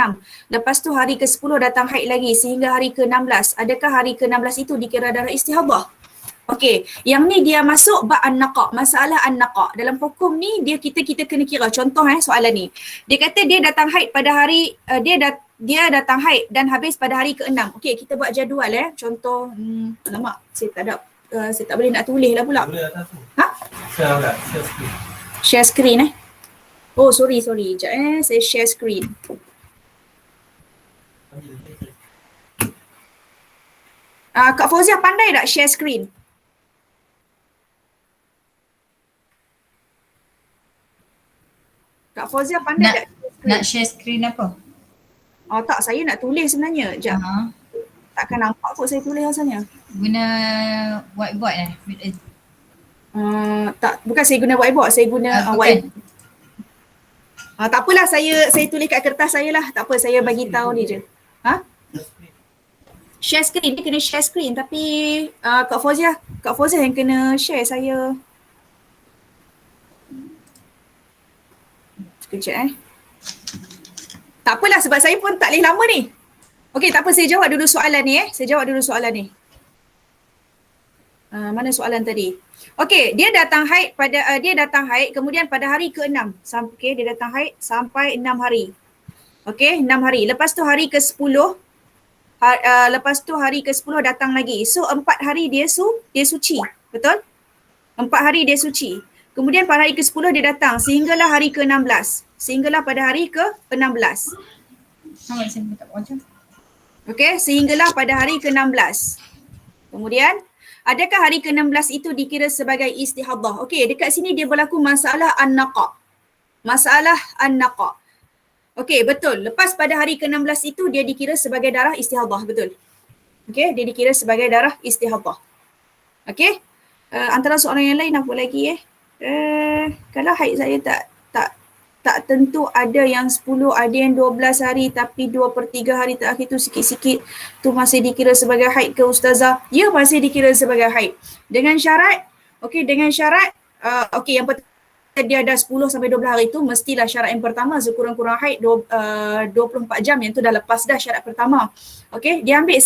lepas tu hari ke-10 datang haid lagi sehingga hari ke-16, adakah hari ke-16 itu dikira darah istihadah? Okey, yang ni dia masuk bab an-naqa', masalah an-naqa'. Dalam hukum ni kita kena kira. Contoh soalan ni. Dia kata dia datang haid pada hari dia datang haid dan habis pada hari ke-6. Okey, kita buat jadual Contoh alamak, saya tak boleh nak tulis lah pula. Share screen Oh, sorry. Sekejap saya share screen. Kak Fauzia pandai tak share screen? Kak Fauzia pandai tak?
Nak share screen apa?
Tak, saya nak tulis sebenarnya. Sekejap. Takkan nampak kot saya tulis rasanya.
Guna whiteboard
Tak, bukan saya guna whiteboard, saya guna white. Tak apalah, saya tulis kat kertas saya lah. Tak apa, saya bagi tahu ni je. Share screen, dia kena share screen tapi Kak Fauzia yang kena share saya. Sekejap Tak apalah sebab saya pun tak boleh lama ni. Okey, tak apa, saya jawab dulu soalan ni mana soalan tadi? Okey, dia datang haid kemudian pada hari ke-6. Okey, dia datang haid sampai 6 hari. Okey, 6 hari. Lepas tu hari ke-10 hari ke-10 datang lagi. So 4 hari dia suci. Betul? 4 hari dia suci. Kemudian pada hari ke-10 dia datang sehinggalah hari ke-16. Sehinggalah pada hari ke-16. Okey, sehinggalah pada hari ke-16. Kemudian, adakah hari ke-16 itu dikira sebagai istihadah? Okey, dekat sini dia berlaku masalah an-naqa'. Okey, betul. Lepas pada hari ke-16 itu dia dikira sebagai darah istihadah, betul. Okey, dia dikira sebagai darah istihadah. Okey. Antara soalan yang lain apa lagi kalau haid saya tak tentu, ada yang 10, ada yang 12 hari tapi 2/3 hari terakhir tu sikit-sikit tu masih dikira sebagai haid ke ustazah? Ya, masih dikira sebagai haid. Dengan syarat, yang pertama dia ada 10 sampai 12 hari tu mestilah syarat yang pertama sekurang-kurang haid 24 jam, yang tu dah lepas dah syarat pertama. Okey, dia ambil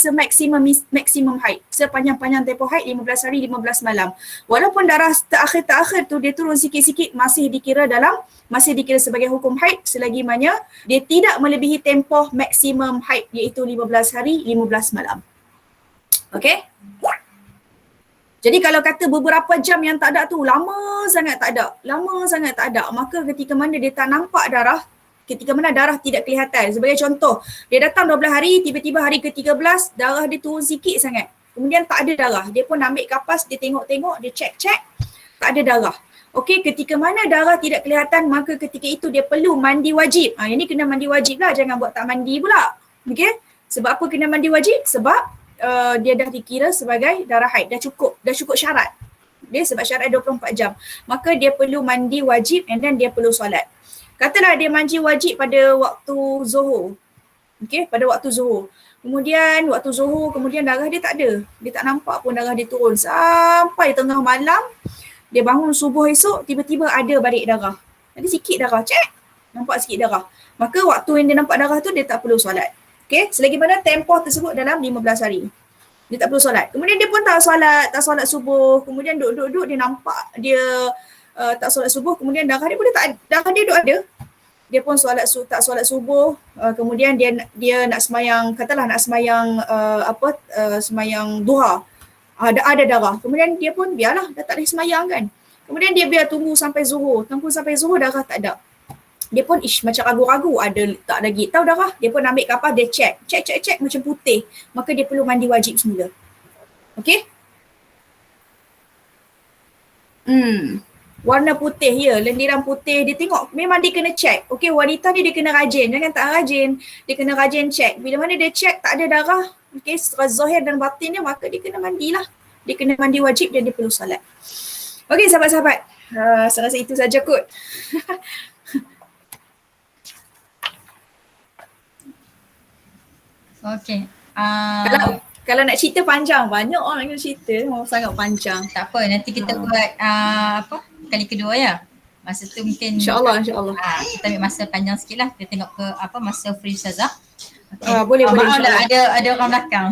maksimum haid. Sepanjang-panjang tempoh haid 15 hari 15 malam. Walaupun darah terakhir tu dia turun sikit-sikit, masih dikira sebagai hukum haid selagi mana dia tidak melebihi tempoh maksimum haid iaitu 15 hari 15 malam. Okey? Jadi kalau kata beberapa jam yang tak ada tu, lama sangat tak ada, maka ketika mana dia tak nampak darah, ketika mana darah tidak kelihatan. Sebagai contoh, dia datang 12 hari, tiba-tiba hari ke-13, darah dia turun sikit sangat. Kemudian tak ada darah. Dia pun ambil kapas, dia tengok-tengok, dia cek-cek, tak ada darah. Okey, ketika mana darah tidak kelihatan, maka ketika itu dia perlu mandi wajib. Ini kena mandi wajib lah, jangan buat tak mandi pula. Okey, sebab apa kena mandi wajib? Sebab dia dah dikira sebagai darah haid, dah cukup syarat. Dia sebab syarat 24 jam. Maka dia perlu mandi wajib and then dia perlu solat. Katalah dia mandi wajib pada waktu Zuhur. Okey, pada waktu Zuhur. Kemudian waktu Zuhur, kemudian darah dia tak ada. Dia tak nampak pun darah dia turun. Sampai tengah malam, dia bangun subuh esok, tiba-tiba ada balik darah. Ada sikit darah, cek. Nampak sikit darah. Maka waktu yang dia nampak darah tu, dia tak perlu solat. Okay, selagi mana tempoh tersebut dalam 15 hari. Dia tak perlu solat. Kemudian dia pun tak solat subuh. Kemudian duduk-duduk dia nampak dia tak solat subuh. Kemudian darah dia pun darah dia duduk ada. Dia pun tak solat subuh. Kemudian dia nak semayang, katalah nak semayang semayang duha. Ada darah. Kemudian dia pun biarlah, dah tak boleh semayang kan. Kemudian dia biar tunggu sampai zuhur. Darah tak ada. Dia pun macam ragu-ragu, ada tak lagi tahu darah. Dia pun ambil kapas, dia cek macam putih. Maka dia perlu mandi wajib semula. Okey? Warna putih ya, lendiran putih. Dia tengok memang dia kena cek. Okey, wanita ni dia kena rajin, jangan tak rajin. Dia kena rajin cek. Bila mana dia cek tak ada darah, okey, secara zahir dan batin dia, maka dia kena mandilah. Dia kena mandi wajib dan dia perlu solat. Okey sahabat-sahabat, saya rasa itu saja kot.
Okey.
Kalau nak cerita panjang, banyak orang nak cerita, sangat panjang.
Tak apa, nanti kita buat kali kedua ya. Masa tu mungkin
InsyaAllah.
Kita ambil masa panjang sikit lah. Kita tengok ke masa free Ustazah. Okay.
Boleh
insyaAllah. Ada orang belakang.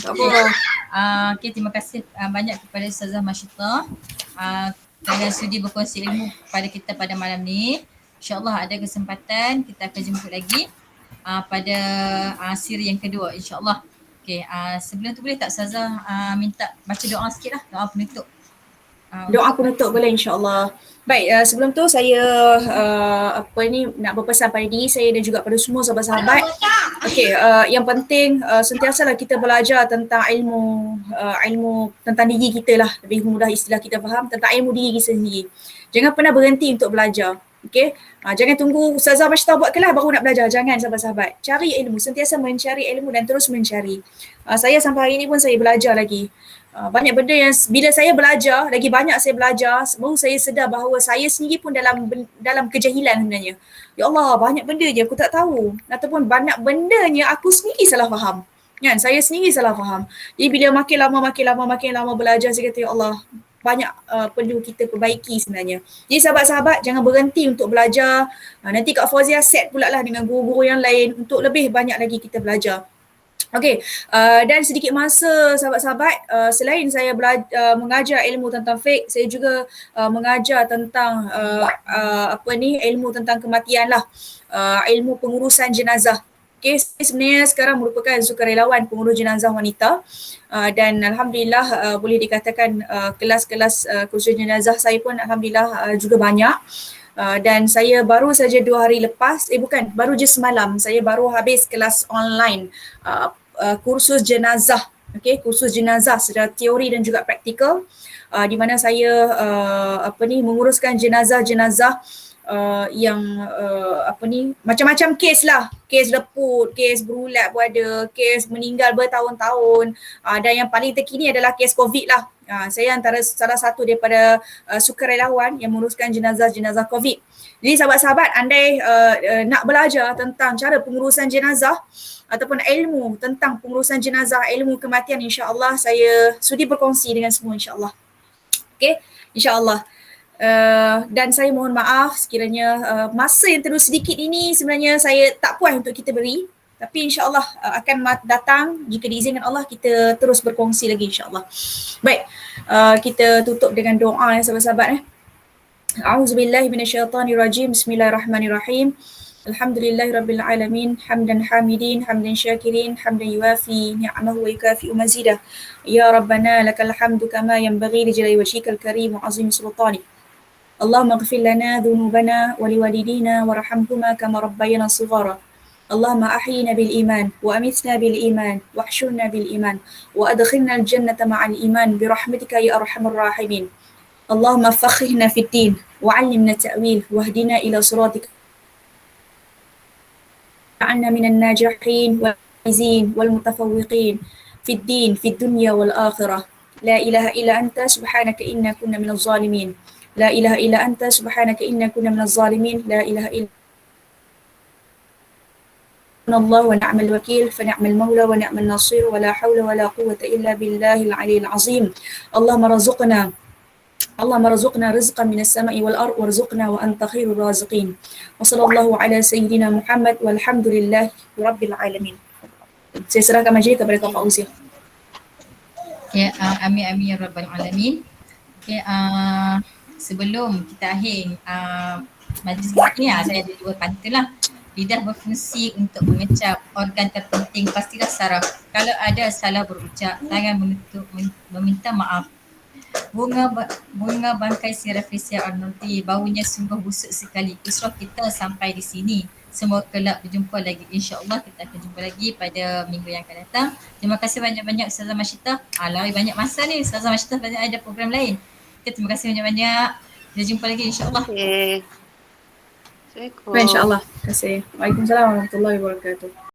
Tak apa.
Okay, terima kasih banyak kepada Ustazah Masyidah kerana sudi berkongsi ilmu kepada kita pada malam ni. InsyaAllah ada kesempatan kita akan jemput lagi pada siri yang kedua insyaAllah. Okay, sebelum tu boleh tak Ustazah minta baca doa sikit lah, doa penutup.
Doa penutup boleh insyaAllah. Baik, sebelum tu saya nak berpesan pada diri saya dan juga pada semua sahabat-sahabat. Okey, yang penting sentiasalah kita belajar tentang ilmu tentang diri kita lah. Lebih mudah istilah kita faham tentang ilmu diri kita sendiri. Jangan pernah berhenti untuk belajar. Okey, jangan tunggu Ustazah Masyidah buat kelas baru nak belajar. Jangan sahabat-sahabat. Cari ilmu, sentiasa mencari ilmu dan terus mencari. Saya sampai hari ini pun saya belajar lagi. Banyak benda yang bila saya belajar, lagi banyak saya belajar, baru saya sedar bahawa saya sendiri pun dalam kejahilan sebenarnya. Ya Allah, banyak benda je aku tak tahu. Ataupun banyak bendanya aku sendiri salah faham. Kan? Saya sendiri salah faham. Jadi bila makin lama belajar, saya kata ya Allah, banyak perlu kita perbaiki sebenarnya. Jadi sahabat-sahabat jangan berhenti untuk belajar. Nanti Kak Fauzia set pula lah dengan guru-guru yang lain untuk lebih banyak lagi kita belajar. Okey, dan sedikit masa sahabat-sahabat, selain saya mengajar ilmu tentang fiqh, saya juga mengajar tentang ilmu tentang kematian lah, ilmu pengurusan jenazah. Okay, saya sebenarnya sekarang merupakan sukarelawan pengurus jenazah wanita dan alhamdulillah boleh dikatakan kelas-kelas kursus jenazah saya pun alhamdulillah juga banyak. Dan saya baru saja 2 hari lepas, baru je semalam saya baru habis kelas online kursus jenazah. Okay, kursus jenazah secara teori dan juga praktikal, di mana saya menguruskan jenazah-jenazah yang macam-macam kes lah, kes leput, kes berulat pun ada, kes meninggal bertahun-tahun, dan yang paling terkini adalah kes COVID lah. Saya antara salah satu daripada sukarelawan yang menguruskan jenazah-jenazah COVID. Jadi sahabat-sahabat, andai nak belajar tentang cara pengurusan jenazah ataupun ilmu tentang pengurusan jenazah, ilmu kematian, insya-Allah saya sudi berkongsi dengan semua insya-Allah. Okey, insya-Allah. Dan saya mohon maaf sekiranya masa yang terus sedikit ini sebenarnya saya tak puas untuk kita beri. Tapi insyaAllah akan datang jika diizinkan Allah kita terus berkongsi lagi insyaAllah. Baik, kita tutup dengan doa ya sahabat-sahabat. A'udzubillahi minasyaitonirrajim. Bismillahirrahmanirrahim. Alhamdulillahirabbil alamin. Hamdan hamidin, hamdan syakirin, hamdan yuwafi ni'amahu wa yukafi'u mazidah. Ya Rabbana lakal hamdu kama yanbaghi li jalali wajhikal karim wa 'azimi sultanik. Allahumma ighfir lana dhunubana wa liwalidina warhamhuma kama rabbayana shighara. اللهم أحينا بالإيمان وأمتنا بالإيمان واحشرنا بالإيمان وأدخلنا الجنة مع الإيمان برحمتك يا أرحم الراحمين. اللهم فقهنا في الدين وعلمنا التأويل واهدنا إلى صراطك واجعلنا من الناجحين والفائزين والمتفوقين في الدين في الدنيا والآخرة. لا إله إلا أنت سبحانك إنا كنا من الظالمين. لا إله إلا أنت سبحانك إنا كنا من الظالمين. لا إله إلا الله ونعم الوكيل فنعم المولى ونعم النصير ولا حول ولا قوة إلا بالله العلي العظيم. اللهم رزقنا رزقا من السماء والأرض وارزقنا وأنت خير الرازقين. وصلى الله على سيدنا محمد والحمد لله رب العالمين. Saya serahkan majlis kepada Kak Fauzia.
Okay, amin ya rabbal alamin. Okay, sebelum kita akhir majlis ini ada dua pantun lah. Lidah berfungsi untuk mengecap, organ terpenting pastilah saraf. Kalau ada salah berucap, tangan meminta maaf. Bunga bangkai Rafflesia arnoldii, baunya sungguh busuk sekali. Usrah kita sampai di sini. Semua kelak berjumpa lagi. InsyaAllah kita akan jumpa lagi pada minggu yang akan datang. Terima kasih banyak-banyak Ustazah Mashita. Lebih banyak masa ni Ustazah Mashita, banyak ada program lain. Okay, terima kasih banyak-banyak. Kita jumpa lagi insyaAllah.
Baik, insyaAllah. Terima kasih. Waalaikumsalam warahmatullahi wabarakatuh.